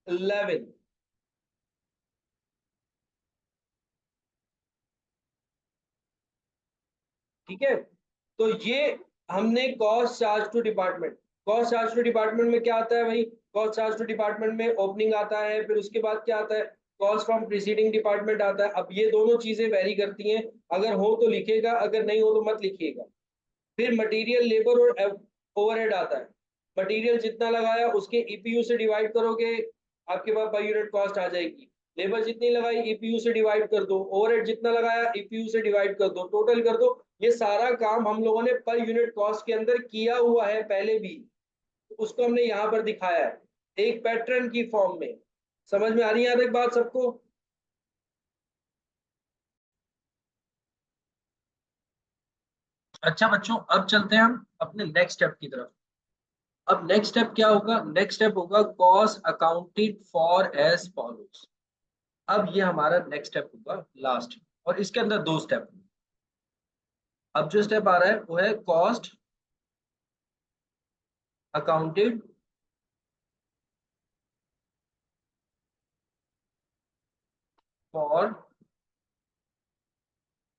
11। ठीक है, तो ये हमने cost charge to department. Cost charge to department में क्या आता है भाई? कॉस्ट चार्ज टू डिपार्टमेंट में ओपनिंग आता है, फिर उसके बाद क्या आता है? कॉस्ट फ्रॉम प्रीसीडिंग डिपार्टमेंट आता है। अब ये दोनों चीजें वेरी करती हैं, अगर हो तो लिखेगा, अगर नहीं हो तो मत लिखिएगा। फिर मटेरियल, लेबर और ओवरहेड आता है। मटेरियल जितना लगाया उसके ईपीयू से डिवाइड करोगे, आपके पास पर यूनिट कॉस्ट आ जाएगी। लेबर जितनी लगाई ईपीयू से डिवाइड कर दो, ओवरहेड जितना लगाया ईपीयू से डिवाइड कर दो, टोटल कर दो। ये सारा काम हम लोगों ने पर यूनिट कॉस्ट के अंदर किया हुआ है पहले भी, तो उसको हमने यहाँ पर दिखाया है एक पैटर्न की फॉर्म में। समझ में आ रही है यहाँ तक बात सबको? अच्छा बच्चों, अब चलते हैं हम अपने नेक्स्ट स्टेप की तरफ। अब नेक्स्ट स्टेप क्या होगा? नेक्स्ट स्टेप होगा cost accounted for as follows. अब ये हमारा नेक्स्ट स्टेप होगा, लास्ट। और इसके अंदर दो स्टेप। अब जो स्टेप आ रहा है वो है cost accounted for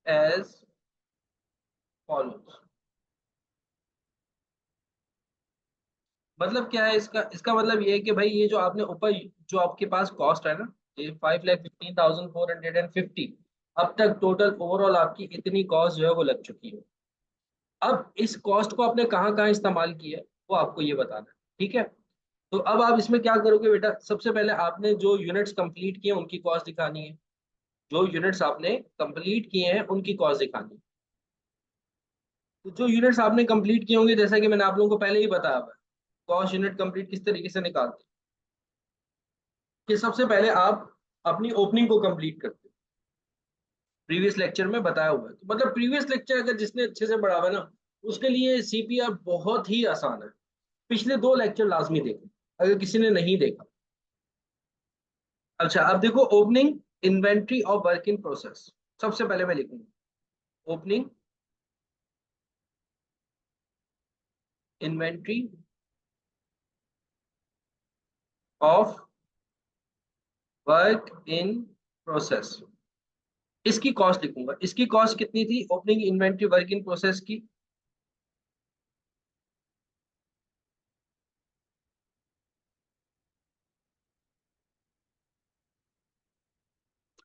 as follows. मतलब क्या है इसका? इसका मतलब ये है कि भाई ये जो आपने ऊपर जो आपके पास कॉस्ट है ना, ये 5,15,450, अब तक टोटल ओवरऑल आपकी इतनी कॉस्ट जो है वो लग चुकी है। अब इस कॉस्ट को आपने कहाँ कहाँ इस्तेमाल किया है वो आपको ये बताना है। ठीक है, तो अब आप इसमें क्या करोगे बेटा? सबसे पहले आपने जो यूनिट्स कंप्लीट किए उनकी कॉस्ट दिखानी है। जो यूनिट्स आपने कंप्लीट किए हैं उनकी कॉस्ट दिखानी है। तो जो यूनिट्स आपने कंप्लीट किए होंगे, जैसा कि मैंने आप लोगों को पहले ही बताया हुआ है, कॉस्ट यूनिट कंप्लीट किस तरीके से निकालते हैं कि सबसे पहले आप अपनी ओपनिंग को कंप्लीट करते हैं। प्रीवियस लेक्चर में बताया हुआ है, तो मतलब प्रीवियस लेक्चर अगर जिसने अच्छे से पढ़ा हुआ है ना, उसके लिए सीपीआर बहुत ही आसान है। पिछले दो लेक्चर लाजमी देखें अगर किसी ने नहीं देखा। अच्छा, अब देखो ओपनिंग इन्वेंट्री और वर्क इन प्रोसेस। सबसे पहले मैं लिखूंगा opening inventory of work in process. इसकी कॉस्ट लिखूंगा। इसकी कॉस्ट कितनी थी opening inventory work in process की?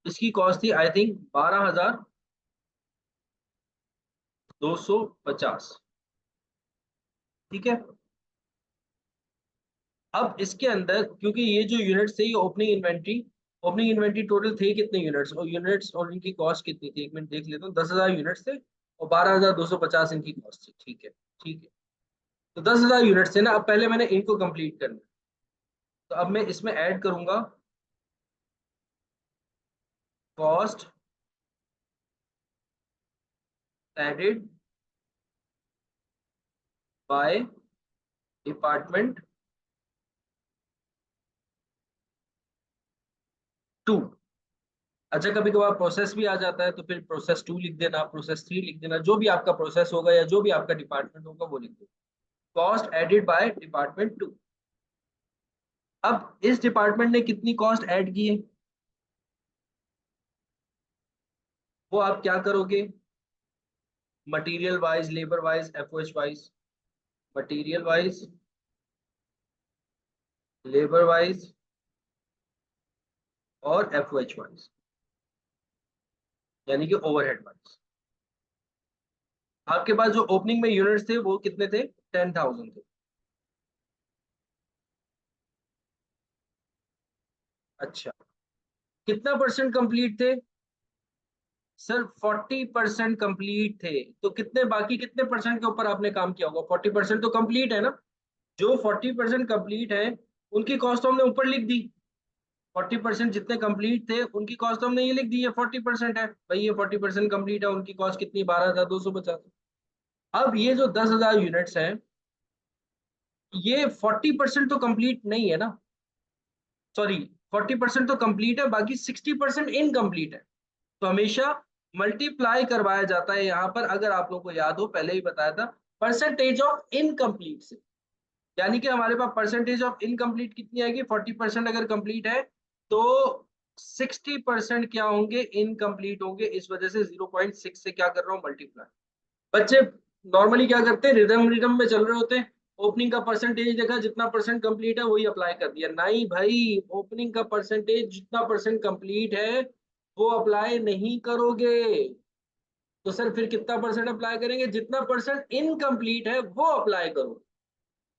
इसकी कॉस्ट थी आई थिंक 12,250। ठीक है, अब इसके अंदर क्योंकि ये जो यूनिट्स थे ये ओपनिंग इन्वेंट्री टोटल थे कितने यूनिट्स, और यूनिट्स और इनकी कॉस्ट कितनी थी, एक मिनट देख लेता हूँ। 10,000 यूनिट्स थे और 12,250 इनकी कॉस्ट थी। ठीक है, ठीक है, तो 10,000 यूनिट्स थे ना। अब पहले मैंने इनको कंप्लीट करना है, तो अब मैं इसमें ऐड करूंगा कॉस्ट एडेड बाय डिपार्टमेंट 2। अच्छा, कभी कभार प्रोसेस भी आ जाता है तो फिर प्रोसेस 2 लिख देना, प्रोसेस 3 लिख देना, जो भी आपका प्रोसेस होगा या जो भी आपका डिपार्टमेंट होगा वो लिख देना। Cost added by department 2। अब इस डिपार्टमेंट ने कितनी कॉस्ट ऐड की है वो आप क्या करोगे? Material wise, labour wise, FOH wise. Material wise, labour wise और एफओएच वाइज, यानी कि ओवरहेड वाइज। आपके पास जो ओपनिंग में यूनिट्स थे वो कितने थे? 10,000 थे। अच्छा, कितना परसेंट कंप्लीट थे? सर 40% कंप्लीट थे। तो कितने, बाकी कितने परसेंट के ऊपर आपने काम किया होगा? 40% तो कंप्लीट है ना। जो 40% कंप्लीट है उनकी कॉस्ट तो हमने ऊपर लिख दी। 40% जितने कंप्लीट थे उनकी कॉस्ट तो हमने ये लिख दी है, 40% है भाई, ये 40% कंप्लीट है, उनकी कॉस्ट कितनी? 12,250। अब ये जो 10,000 यूनिट्स हैं, ये 40% तो कंप्लीट नहीं है ना। सॉरी, 40% तो कंप्लीट है, बाकी 60% इनकम्प्लीट है। तो हमेशा मल्टीप्लाई करवाया जाता है यहाँ पर, अगर आप लोगों को याद हो, पहले ही बताया था, परसेंटेज ऑफ इनकम्प्लीट से। यानी कि हमारे पास परसेंटेज ऑफ इनकम्प्लीट कितनी आएगी? 40% अगर कंप्लीट है तो 60% क्या होंगे? इनकम्प्लीट होंगे। इस वजह से 0.6 से क्या कर रहा हूँ? मल्टीप्लाई। बच्चे नॉर्मली क्या करते हैं? रिदम रिदम में चल रहे होते हैं। ओपनिंग का परसेंटेज देखा, जितना परसेंट कंप्लीट है वही अप्लाई कर दिया। नहीं भाई, ओपनिंग का परसेंटेज जितना परसेंट कंप्लीट है वो अप्लाई नहीं करोगे। तो सर फिर कितना परसेंट अप्लाई करेंगे? जितना परसेंट इनकम्प्लीट है वो अप्लाई करो।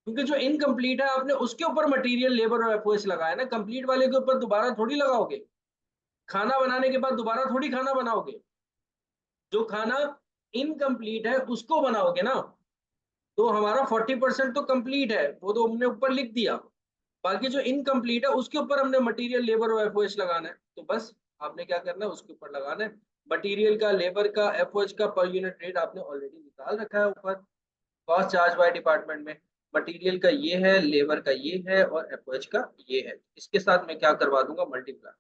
क्योंकि जो इनकम्प्लीट है आपने उसके ऊपर मटेरियल, लेबर और एफओएस लगाया ना, कंप्लीट वाले के ऊपर दोबारा थोड़ी लगाओगे। खाना बनाने के बाद दोबारा थोड़ी खाना बनाओगे। जो खाना इनकम्प्लीट है उसको बनाओगे ना। तो हमारा 40% तो कंप्लीट है, वो तो हमने ऊपर लिख दिया। बाकी जो इनकम्प्लीट है उसके ऊपर हमने मटेरियल, लेबर और एफओएच लगाना है। तो बस आपने क्या करना है? उसके ऊपर लगाना है। मटेरियल का, लेबर का, एफओएच का पर यूनिट रेट आपने ऑलरेडी निकाल रखा है ऊपर, कॉस्ट चार्ज बाय डिपार्टमेंट में। मटेरियल का ये है, लेबर का ये है और एफओएच का ये है। इसके साथ मैं क्या करवा दूंगा? मल्टीप्लाई।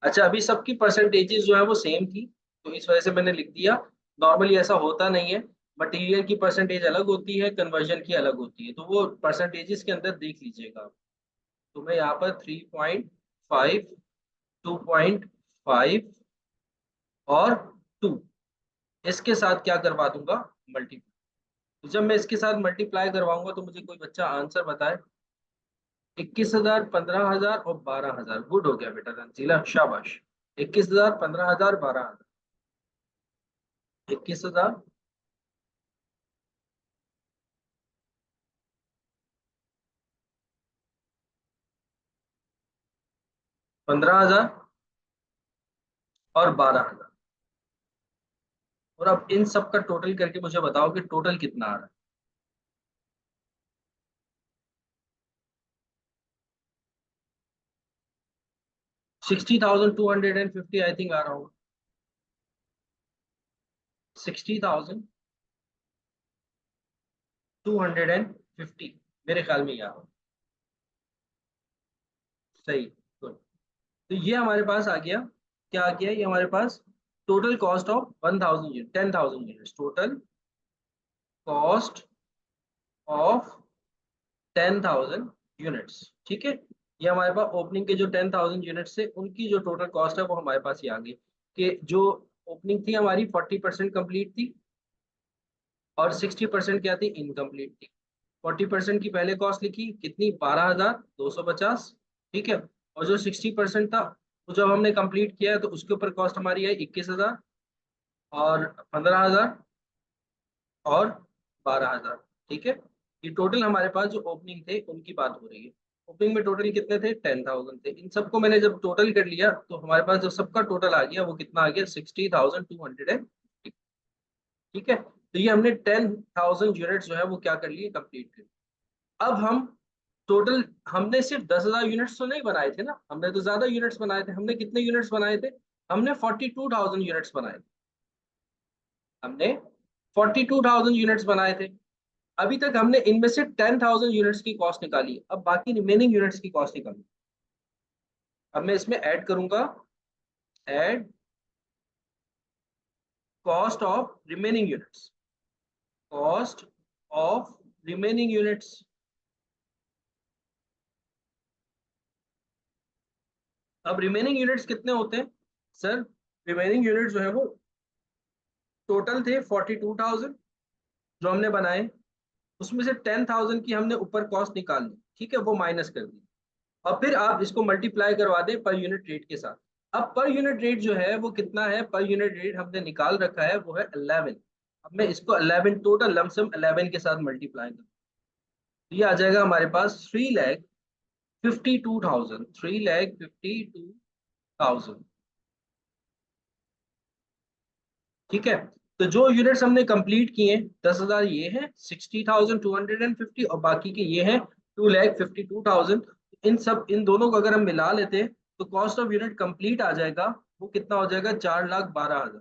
अच्छा, अभी सबकी परसेंटेजेस जो है वो सेम थी, तो इस वजह से मैंने लिख दिया। नॉर्मली ऐसा होता नहीं है, मटेरियल की परसेंटेज अलग होती है, कन्वर्जन की अलग होती है, तो वो परसेंटेजेस के अंदर देख लीजिएगा। तो मैं यहाँ पर 3.5, 2.5 और 2, इसके साथ क्या करवा दूंगा? मल्टीप्लाई। तो जब मैं इसके साथ मल्टीप्लाई करवाऊंगा तो मुझे कोई बच्चा आंसर बताए। 21,000, 15,000 और 12,000। गुड हो गया बेटा तंजीला, शाबाश। 21,000, 15,000, 12,000। 21,000, 15,000 और 12,000। और अब इन सब का टोटल करके मुझे बताओ कि टोटल कितना आ रहा है। 60,250 आई थिंक आ रहा होगा। 60,250 मेरे ख्याल में ही आ रहा होगा। सही, गुड। तो ये हमारे पास आ गया। क्या आ गया? ये हमारे पास total cost of 1,000 unit, 10,000 units, total cost of 10,000 units. ठीक है, ये हमारे पास ओपनिंग के जो 10,000 यूनिट्स थे उनकी जो टोटल कॉस्ट है वो हमारे पास ये आ गई। कि जो ओपनिंग थी हमारी 40% कंप्लीट थी और 60% क्या थी? इनकम्प्लीट थी। 40% की पहले कॉस्ट लिखी कितनी? 12,250। ठीक है, और जो 60% था वो जब हमने कंप्लीट किया है तो उसके ऊपर कॉस्ट हमारी है 21,000 और 15,000 और 12,000। ठीक है, ये टोटल हमारे पास जो ओपनिंग थे उनकी बात हो रही है। ओपनिंग में टोटल कितने थे? 10,000 थे। इन सबको मैंने जब टोटल कर लिया तो हमारे पास जो सबका टोटल आ गया वो कितना आ गया? 60,200। ठीक है, तो ये हमने 10,000 यूनिट जो है वो क्या कर लिए? कंप्लीट कर लिए। अब हम टोटल, हमने सिर्फ 10,000 यूनिट्स तो नहीं बनाए थे ना, हमने तो ज्यादा यूनिट्स बनाए थे। हमने कितने यूनिट्स बनाए थे? हमने 42,000 यूनिट्स बनाए थे। हमने 42,000 यूनिट्स बनाए थे। अभी तक हमने इनमें से 10,000 यूनिट्स की कॉस्ट निकाली। अब बाकी रिमेनिंग यूनिट्स की कॉस्ट निकाली। अब मैं इसमें ऐड करूंगा, add cost of remaining units, cost of remaining units. अब रिमेनिंग यूनिट्स कितने होते हैं? सर रिमेनिंग यूनिट जो है वो टोटल थे 42,000 जो हमने बनाए, उसमें से 10,000 की हमने ऊपर कॉस्ट निकाल ली, ठीक है, वो माइनस कर दी। और फिर आप इसको मल्टीप्लाई करवा दें पर यूनिट रेट के साथ। अब पर यूनिट रेट जो है वो कितना है, पर यूनिट रेट हमने निकाल रखा है वो है 11। अब मैं इसको 11 टोटल लमसम 11 के साथ मल्टीप्लाई करूँ तो ये आ जाएगा हमारे पास 3,52,000, 3,52,000। ठीक है, तो जो यूनिट्स हमने कंप्लीट किए 10,000 ये है, 60,250 और बाकी के ये हैं 2,52,000। इन सब इन दोनों को अगर हम मिला लेते हैं तो कॉस्ट ऑफ यूनिट कंप्लीट आ जाएगा, वो कितना हो जाएगा, 4,12,000।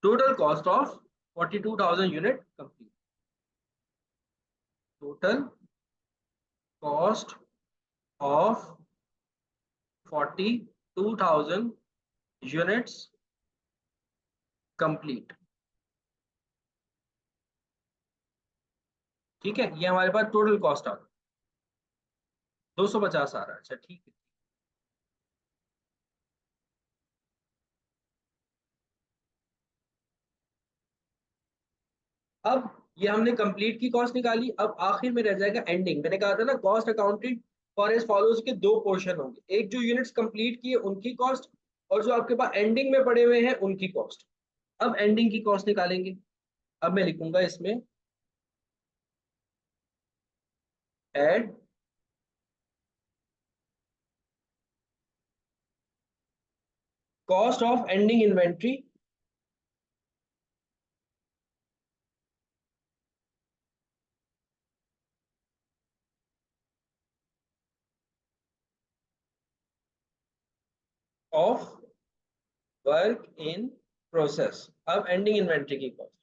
Total cost of 42,000 unit complete. Total cost of 42,000 units complete. ठीक है, ये हमारे पास टोटल कॉस्ट आ गया, 250 आ रहा है। अच्छा ठीक है। अब ये हमने कंप्लीट की कॉस्ट निकाली, अब आखिर में रह जाएगा एंडिंग। मैंने कहा था ना cost accounted for as follows के दो पोर्शन होंगे, एक जो यूनिट्स कंप्लीट किए उनकी कॉस्ट, और जो आपके पास एंडिंग में पड़े हुए हैं उनकी कॉस्ट। अब एंडिंग की कॉस्ट निकालेंगे। अब मैं लिखूंगा इसमें add cost of ending inventory of work in process. अब एंडिंग इन्वेंट्री की कॉस्ट।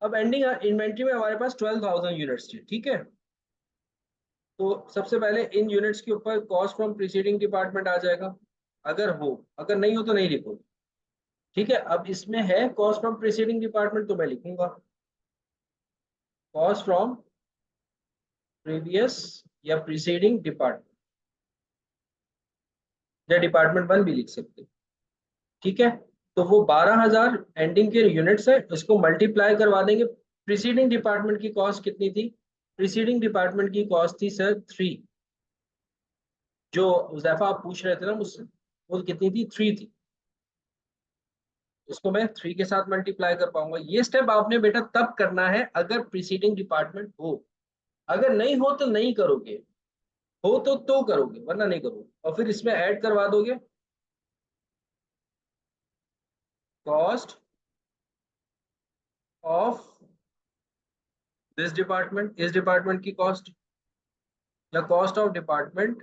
अब एंडिंग इन्वेंट्री में हमारे पास 12,000 यूनिट्स थे, ठीक है। तो सबसे पहले इन यूनिट्स के ऊपर कॉस्ट फ्रॉम प्रीसीडिंग डिपार्टमेंट आ जाएगा, अगर हो, अगर नहीं हो तो नहीं लिखो। ठीक है, अब इसमें है कॉस्ट फ्रॉम प्रीसीडिंग डिपार्टमेंट तो मैं लिखूंगा कॉस्ट फ्रॉम प्रीवियस या प्रीसीडिंग डिपार्टमेंट, या डिपार्टमेंट वन भी लिख सकते हैं। ठीक है, तो वो 12,000 एंडिंग के यूनिट्स है, इसको मल्टीप्लाई करवा देंगे। प्रीसीडिंग डिपार्टमेंट की कॉस्ट कितनी थी, प्रीसीडिंग डिपार्टमेंट की कॉस्ट थी सर 3, जो उजैफा आप पूछ रहे थे ना मुझसे, वो कितनी थी, 3 थी। इसको मैं 3 के साथ मल्टीप्लाई कर पाऊंगा। ये स्टेप आपने बेटा तब करना है अगर प्रीसीडिंग डिपार्टमेंट हो, अगर नहीं हो तो नहीं करोगे, हो तो करोगे, वरना नहीं करोगे। और फिर इसमें ऐड करवा दोगे कॉस्ट ऑफ दिस डिपार्टमेंट, इस डिपार्टमेंट की कॉस्ट, या कॉस्ट ऑफ डिपार्टमेंट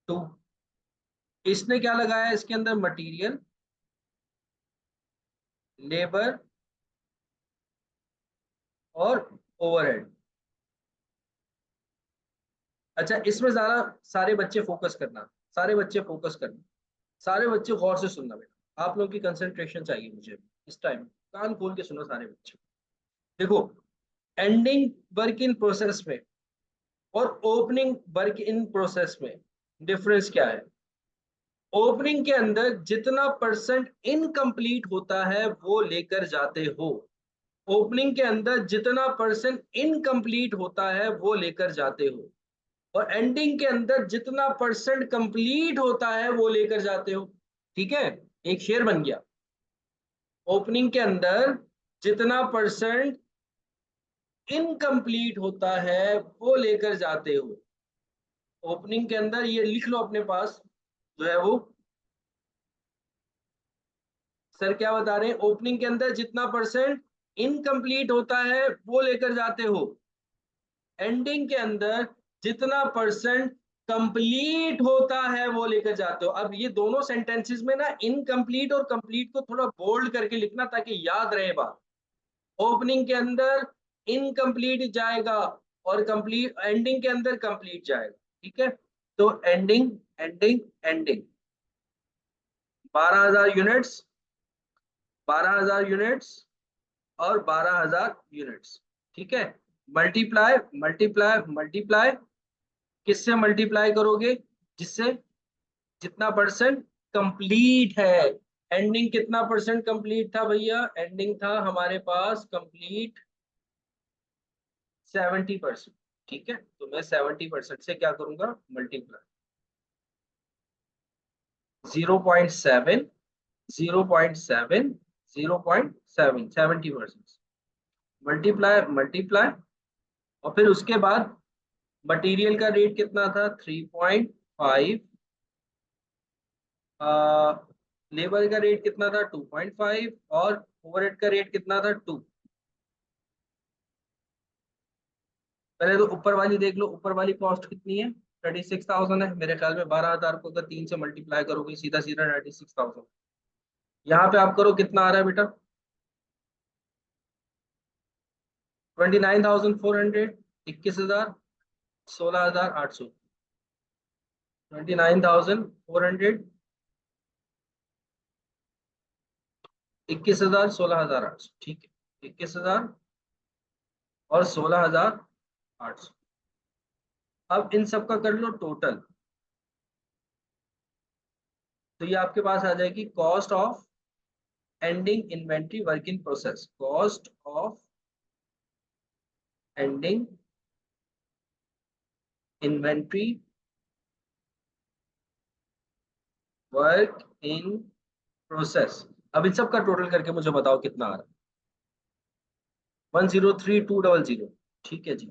टू। इसने क्या लगाया इसके अंदर, मटेरियल, लेबर और ओवरहेड। अच्छा, इसमें ज्यादा सारे बच्चे फोकस करना, सारे बच्चे फोकस करना, सारे बच्चे गौर से सुनना बेटा, आप लोगों की कंसंट्रेशन चाहिए मुझे इस टाइम, कान खोल के सुनो सारे बच्चे। देखो, एंडिंग वर्क इन प्रोसेस में और ओपनिंग वर्क इन प्रोसेस में डिफरेंस क्या है। ओपनिंग के अंदर जितना परसेंट इनकम्प्लीट होता है वो लेकर जाते हो, ओपनिंग के अंदर जितना परसेंट इनकम्प्लीट होता है वो लेकर जाते हो, और एंडिंग के अंदर जितना परसेंट कंप्लीट होता है वो लेकर जाते हो। ठीक है, एक शेर बन गया। ओपनिंग के अंदर जितना परसेंट इनकम्प्लीट होता है वो लेकर जाते हो। ओपनिंग के अंदर ये लिख लो अपने पास, जो है वो, सर क्या बता रहे हैं, ओपनिंग के अंदर जितना परसेंट इनकम्प्लीट होता है वो लेकर जाते हो, एंडिंग के अंदर जितना परसेंट कंप्लीट होता है वो लेकर जाते हो। अब ये दोनों सेंटेंसेस में ना इनकम्प्लीट और कंप्लीट को थोड़ा बोल्ड करके लिखना ताकि याद रहे बात। ओपनिंग के अंदर इनकम्प्लीट जाएगा और कंप्लीट एंडिंग के अंदर कंप्लीट जाएगा। ठीक है, तो ending ending ending 12,000 units, 12,000 units और 12,000 यूनिट्स। ठीक है, मल्टीप्लाई मल्टीप्लाई मल्टीप्लाई, किससे मल्टीप्लाई करोगे, जिससे जितना परसेंट कंप्लीट है। एंडिंग कितना परसेंट कंप्लीट था भैया? एंडिंग था हमारे पास कंप्लीट 70%। ठीक है, तो मैं 70% से क्या करूंगा, मल्टीप्लाई 0.7, 0.7, 0.7, 70%, मल्टीप्लाई मल्टीप्लाई। और फिर उसके बाद मटेरियल का रेट कितना था, 3.5, लेबर का रेट कितना था, 2.5, और ओवरहेड का रेट कितना था, 2। पहले तो ऊपर वाली देख लो, ऊपर वाली कॉस्ट कितनी है, 36,000 है मेरे ख्याल में। 12,000 को अगर 3 से मल्टीप्लाई करोगे सीधा सीधा 36,000। यहाँ पे आप करो, कितना आ रहा है बेटा, 29,400, 21,000, 16,800, 29,400, 21,000, 16,800। ठीक है, 21,000 और 16,800। अब इन सब का कर लो टोटल, तो ये आपके पास आ जाएगी cost of ending inventory work in process, cost of ending inventory work in process. अब इन सब का टोटल करके मुझे बताओ कितना आ रहा है, 103,200। ठीक है जी,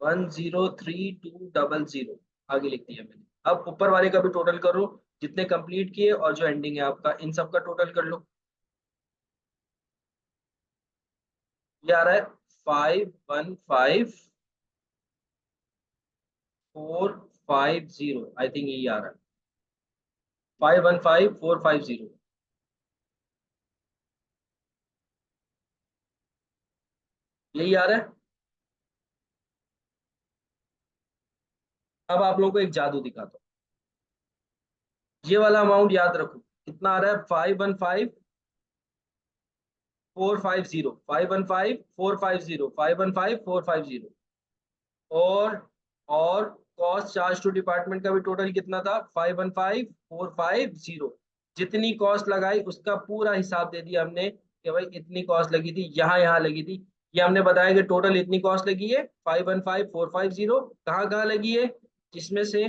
103,200 आगे लिख दिया मैंने। अब ऊपर वाले का भी टोटल करो, जितने कंप्लीट किए और जो एंडिंग है आपका, इन सब का टोटल कर लो। ये आ रहा है 515,450, आई थिंक यही आ रहा है, 515,450, यही आ रहा है। अब आप लोगों को एक जादू दिखाता हूँ, ये वाला अमाउंट याद रखो, कितना आ रहा है, 515,450, 515,450, 515,450। और कॉस्ट चार्ज टू डिपार्टमेंट का भी टोटल कितना था, 515,450। जितनी कॉस्ट लगाई उसका पूरा हिसाब दे दिया हमने कि भाई इतनी कॉस्ट लगी थी, यहाँ यहाँ लगी थी। ये हमने बताया कि टोटल इतनी कॉस्ट लगी है 515,450। कहाँ कहाँ लगी है, जिसमें से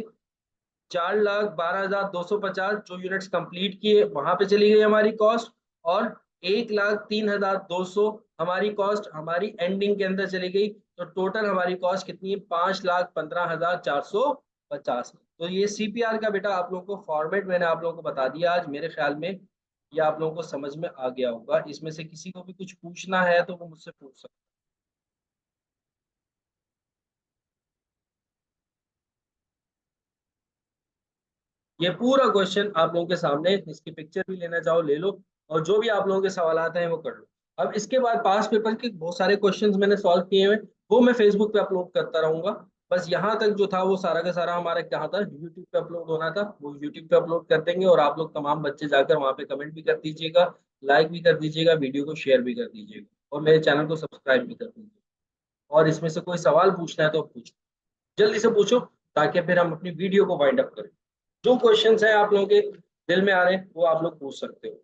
4,12,250 जो यूनिट्स कंप्लीट किए वहां पे चली गई हमारी कॉस्ट, और 1,03,200 हमारी कॉस्ट हमारी एंडिंग के अंदर चली गई। तो टोटल हमारी कॉस्ट कितनी है, 5,15,450। तो ये सीपीआर का बेटा आप लोगों को फॉर्मेट मैंने आप लोगों को बता दिया आज। मेरे ख्याल में ये आप लोगों को समझ में आ गया होगा। इसमें से किसी को भी कुछ पूछना है तो वो मुझसे पूछ सकते हैं। ये पूरा क्वेश्चन आप लोगों के सामने, इसकी पिक्चर भी लेना चाहो ले लो, और जो भी आप लोगों के सवाल हैं वो कर लो। अब इसके बाद पास पेपर के बहुत सारे क्वेश्चंस मैंने सॉल्व किए हुए, वो मैं फेसबुक पे अपलोड करता रहूंगा। बस यहाँ तक जो था वो सारा का सारा हमारा क्या था, यूट्यूब पे अपलोड होना था, वो यूट्यूब पे अपलोड कर देंगे। और आप लोग तमाम बच्चे जाकर वहाँ पे कमेंट भी कर दीजिएगा, लाइक भी कर दीजिएगा, वीडियो को शेयर भी कर दीजिएगा, और मेरे चैनल को सब्सक्राइब भी कर दीजिएगा। और इसमें से कोई सवाल पूछना है तो पूछो, जल्दी से पूछो, ताकि फिर हम अपनी वीडियो को वाइंड अप करें। जो क्वेश्चंस हैं आप लोगों के दिल में आ रहे हैं वो आप लोग पूछ सकते हो।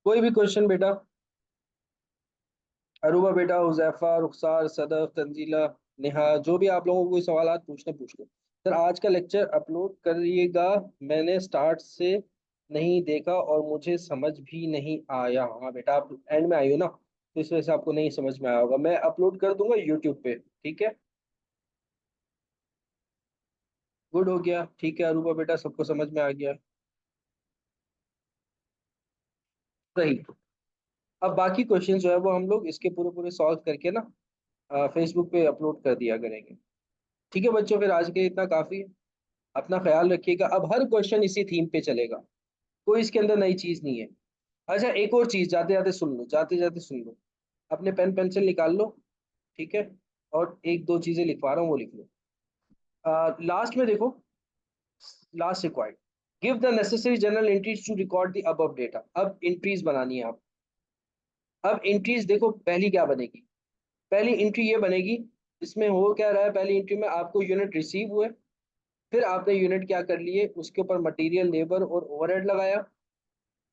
कोई भी क्वेश्चन बेटा, अरूबा बेटा, हुजैफा, रुखसार, सदफ, तंजीला, नेहा, जो भी आप लोगों को कोई सवाल पूछने पूछ लो। सर आज का लेक्चर अपलोड करिएगा, मैंने स्टार्ट से नहीं देखा और मुझे समझ भी नहीं आया। हाँ बेटा, आप एंड में आई हो ना, तो इस वजह से आपको नहीं समझ में आया होगा। मैं अपलोड कर दूंगा यूट्यूब पे, ठीक है। गुड हो गया, ठीक है अरूबा बेटा, सबको समझ में आ गया। सही। अब बाकी क्वेश्चन जो है वो हम लोग इसके पूरे पूरे सॉल्व करके ना फेसबुक पे अपलोड कर दिया करेंगे। ठीक है बच्चों, फिर आज के इतना काफी है। अपना ख्याल रखिएगा। अब हर क्वेश्चन इसी थीम पे चलेगा, कोई इसके अंदर नई चीज नहीं है। अच्छा एक और चीज, जाते जाते सुन लो, जाते जाते सुन लो, अपने पेन पेंसिल निकाल लो, ठीक है। और एक दो चीजें लिखवा रहा हूँ वो लिख लो। लास्ट में देखो, last required, give the necessary general entries to record the above data. अब एंट्रीज बनानी है आप। अब एंट्रीज देखो, पहली क्या बनेगी, पहली एंट्री ये बनेगी, इसमें हो क्या रहा है, पहली एंट्री में आपको यूनिट रिसीव हुए, फिर आपने यूनिट क्या कर लिए, उसके ऊपर मटेरियल, लेबर और ओवरहेड लगाया,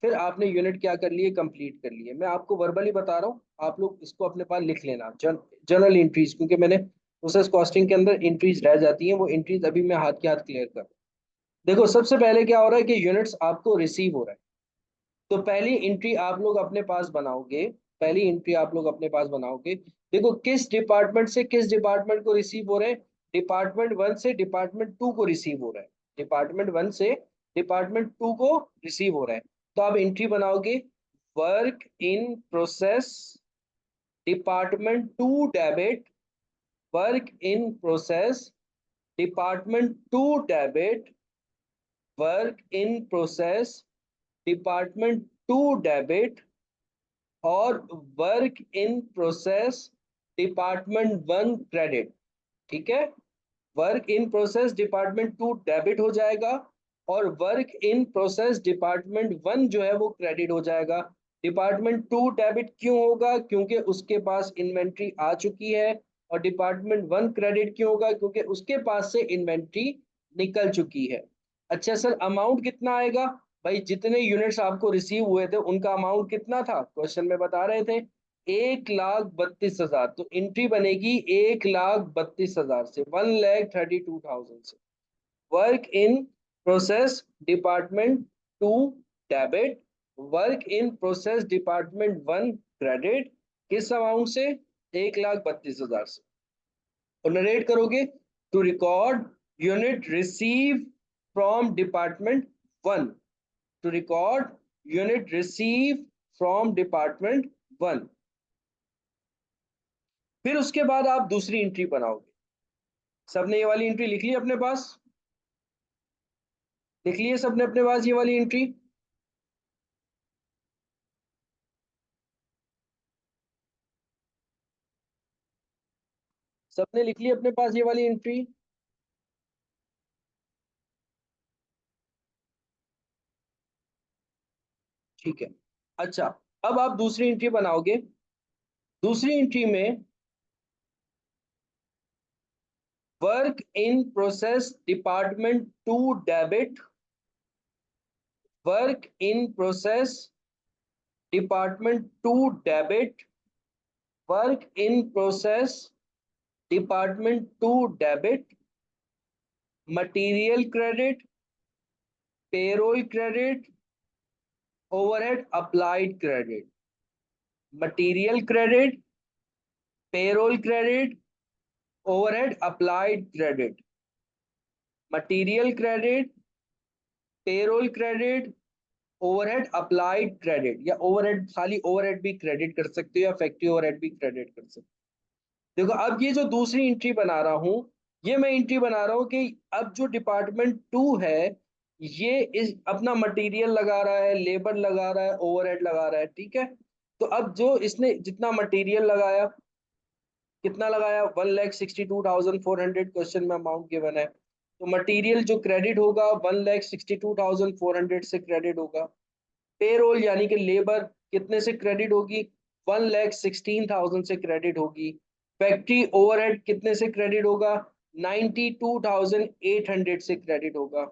फिर आपने यूनिट क्या कर लिए, कंप्लीट कर लिए। मैं आपको वर्बली बता रहा हूँ, आप लोग इसको अपने पास लिख लेना, जनरल एंट्रीज, क्योंकि मैंने प्रोसेस कॉस्टिंग के अंदर एंट्रीज रह जाती हैं, वो एंट्रीज अभी मैं हाथ के हाथ क्लियर कर। देखो सबसे पहले क्या हो रहा है कि यूनिट्स आपको रिसीव हो रहा है, तो पहली एंट्री आप लोग अपने पास बनाओगे, पहली एंट्री आप लोग अपने पास बनाओगे। देखो किस डिपार्टमेंट से किस डिपार्टमेंट को रिसीव हो रहे हैं, डिपार्टमेंट वन से डिपार्टमेंट टू को रिसीव हो रहा है, डिपार्टमेंट वन से डिपार्टमेंट टू को रिसीव हो रहा है। तो आप एंट्री बनाओगे, work in process department two debit, work in process department two debit, work in process department two debit, और work in process department one credit. ठीक है, work in process department two debit हो जाएगा, और work in process department one जो है वो credit हो जाएगा। डिपार्टमेंट टू डेबिट क्यों होगा, क्योंकि उसके पास इन्वेंट्री आ चुकी है, और डिपार्टमेंट वन क्रेडिट क्यों होगा, क्योंकि उसके पास से इन्वेंट्री निकल चुकी है। अच्छा सर, अमाउंट कितना आएगा, भाई जितने यूनिट्स आपको रिसीव हुए थे उनका अमाउंट कितना था, क्वेश्चन में बता रहे थे 1,32,000, तो एंट्री बनेगी 1,32,000 से, 1,32,000 से। Work in process department two debit, work in process department one credit, किस अमाउंट से, 1,32,000 से। और नरेट करोगे, to record unit receive from department one, to record unit receive from department one. फिर उसके बाद आप दूसरी एंट्री बनाओगे। सबने ये वाली एंट्री लिख ली अपने पास, लिख लिए सबने अपने पास ये वाली एंट्री। सबने लिख ली अपने पास ये वाली एंट्री। ठीक है, अच्छा, अब आप दूसरी एंट्री बनाओगे। दूसरी एंट्री में work in process department two debit, work in process department two debit, work in process department two debit, material credit, payroll credit, overhead applied credit, material credit, payroll credit, overhead applied credit, material credit, payroll credit, overhead applied credit, या overhead, खाली overhead भी credit कर सकते हो या factory overhead भी credit कर सकते हो। देखो अब ये जो दूसरी एंट्री बना रहा हूं, ये मैं एंट्री बना रहा हूं कि अब जो डिपार्टमेंट टू है, ये इस अपना मटेरियल लगा रहा है, लेबर लगा रहा है, ओवरहेड लगा रहा है, ठीक है। तो अब जो इसने जितना मटेरियल लगाया, कितना लगाया, 1,62,400, क्वेश्चन में अमाउंट गिवन है, तो मटेरियल जो क्रेडिट होगा 1,62,400 से क्रेडिट होगा। पेरोल यानी कि लेबर कितने से क्रेडिट होगी, 1,16,000 से क्रेडिट होगी। फैक्ट्री ओवरहेड कितने से क्रेडिट होगा, 92,800 से क्रेडिट होगा।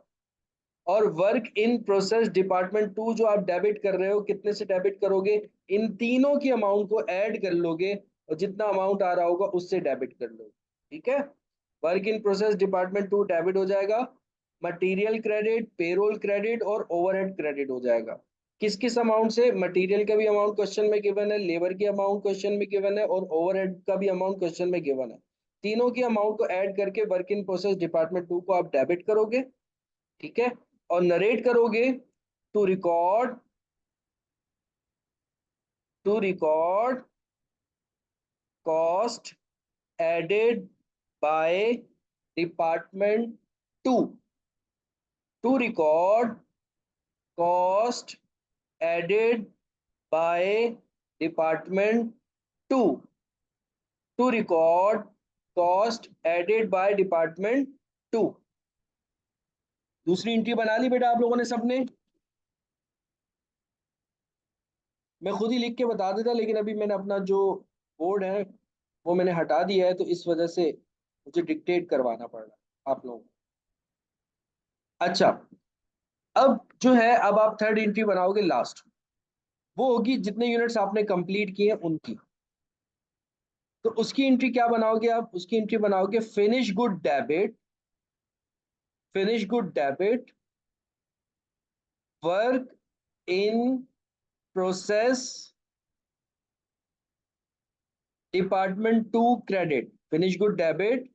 और work in process department two जो आप डेबिट कर रहे हो, कितने से डेबिट करोगे, इन तीनों की अमाउंट को ऐड कर लोगे, और जितना अमाउंट आ रहा होगा उससे डेबिट कर लोगे। ठीक है, work in process department two debit हो जाएगा, मटेरियल क्रेडिट, पेरोल क्रेडिट और ओवरहेड क्रेडिट हो जाएगा। किस किस अमाउंट से, मटेरियल का भी अमाउंट क्वेश्चन में गिवन है, लेबर की अमाउंट क्वेश्चन में गिवन है, और ओवरहेड का भी अमाउंट क्वेश्चन में गिवन है। तीनों की अमाउंट को ऐड करके work in process department two को आप डेबिट करोगे। ठीक है, और नरेट करोगे, to record, to record cost added by department two, to record cost added by department two, to record cost added by department two. दूसरी entry बना ली बेटा आप लोगों ने सबने? मैं खुद ही लिख के बता देता, लेकिन अभी मैंने अपना जो बोर्ड है वो मैंने हटा दिया है, तो इस वजह से मुझे डिक्टेट करवाना पड़ रहा है आप लोगों को। अच्छा, अब जो है, अब आप थर्ड एंट्री बनाओगे लास्ट, वो होगी जितने यूनिट्स आपने कंप्लीट किए हैं उनकी। तो उसकी एंट्री क्या बनाओगे आप? उसकी एंट्री बनाओगे finish good debit, finish good debit, work in process department two credit, finish good debit,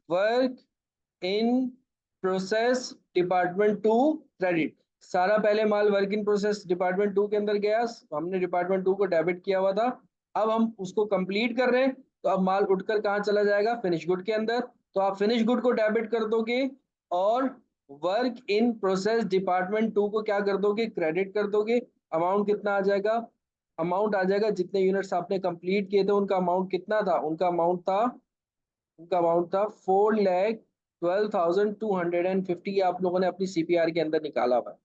work in process department two credit. सारा पहले माल work in process department two के अंदर गया, हमने डिपार्टमेंट टू को डेबिट किया हुआ था, अब हम उसको कंप्लीट कर रहे हैं, तो अब माल उठकर कहाँ चला जाएगा? फिनिश गुड के अंदर। तो आप फिनिश गुड को डेबिट कर दोगे और work in process department two को क्या कर दोगे? क्रेडिट कर दोगे। अमाउंट कितना आ जाएगा? अमाउंट आ जाएगा जितने यूनिट्स आपने कंप्लीट किए थे उनका अमाउंट कितना था? उनका अमाउंट था 4,12,250। आप लोगों ने अपनी सीपीआर के अंदर निकाला हुआ है,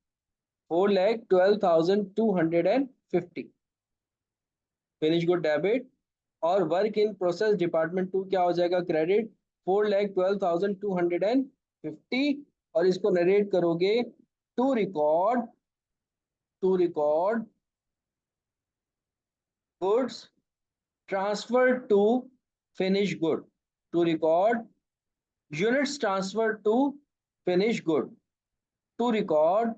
4,12,250। फिनिश गुड डेबिट और work in process department two क्या हो जाएगा? क्रेडिट, 4,12,250। और इसको नरेट करोगे, to record, to record goods transfer to finish good, to record units transferred to finish good, to record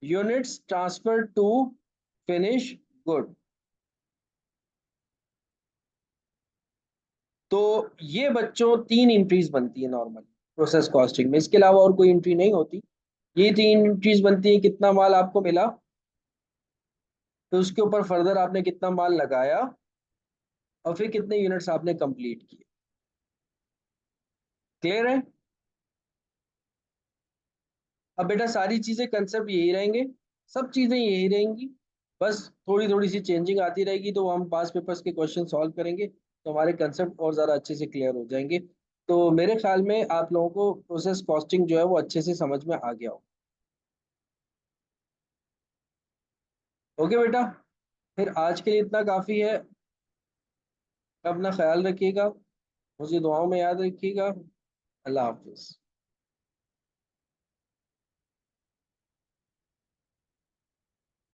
units transferred to finish good। तो ये बच्चों तीन एंट्रीज बनती है नॉर्मल प्रोसेस कॉस्टिंग में, इसके अलावा और कोई एंट्री नहीं होती। ये तीन एंट्रीज बनती है, कितना माल आपको मिला, फिर उसके ऊपर फर्दर आपने कितना माल लगाया, और फिर कितने यूनिट्स आपने कंप्लीट किए। क्लियर है? अब बेटा सारी चीजें कंसेप्ट यही रहेंगे, सब चीजें यही रहेंगी, बस थोड़ी थोड़ी सी चेंजिंग आती रहेगी, तो हम पास पेपर्स के क्वेश्चन सॉल्व करेंगे तो हमारे कंसेप्ट और ज़्यादा अच्छे से क्लियर हो जाएंगे। तो मेरे ख्याल में आप लोगों को प्रोसेस कॉस्टिंग जो है वो अच्छे से समझ में आ गया हो। ओके बेटा, फिर आज के लिए इतना काफ़ी है। अपना ख्याल रखिएगा, मुझे दुआओं में याद रखिएगा। अल्लाह हाफिज़।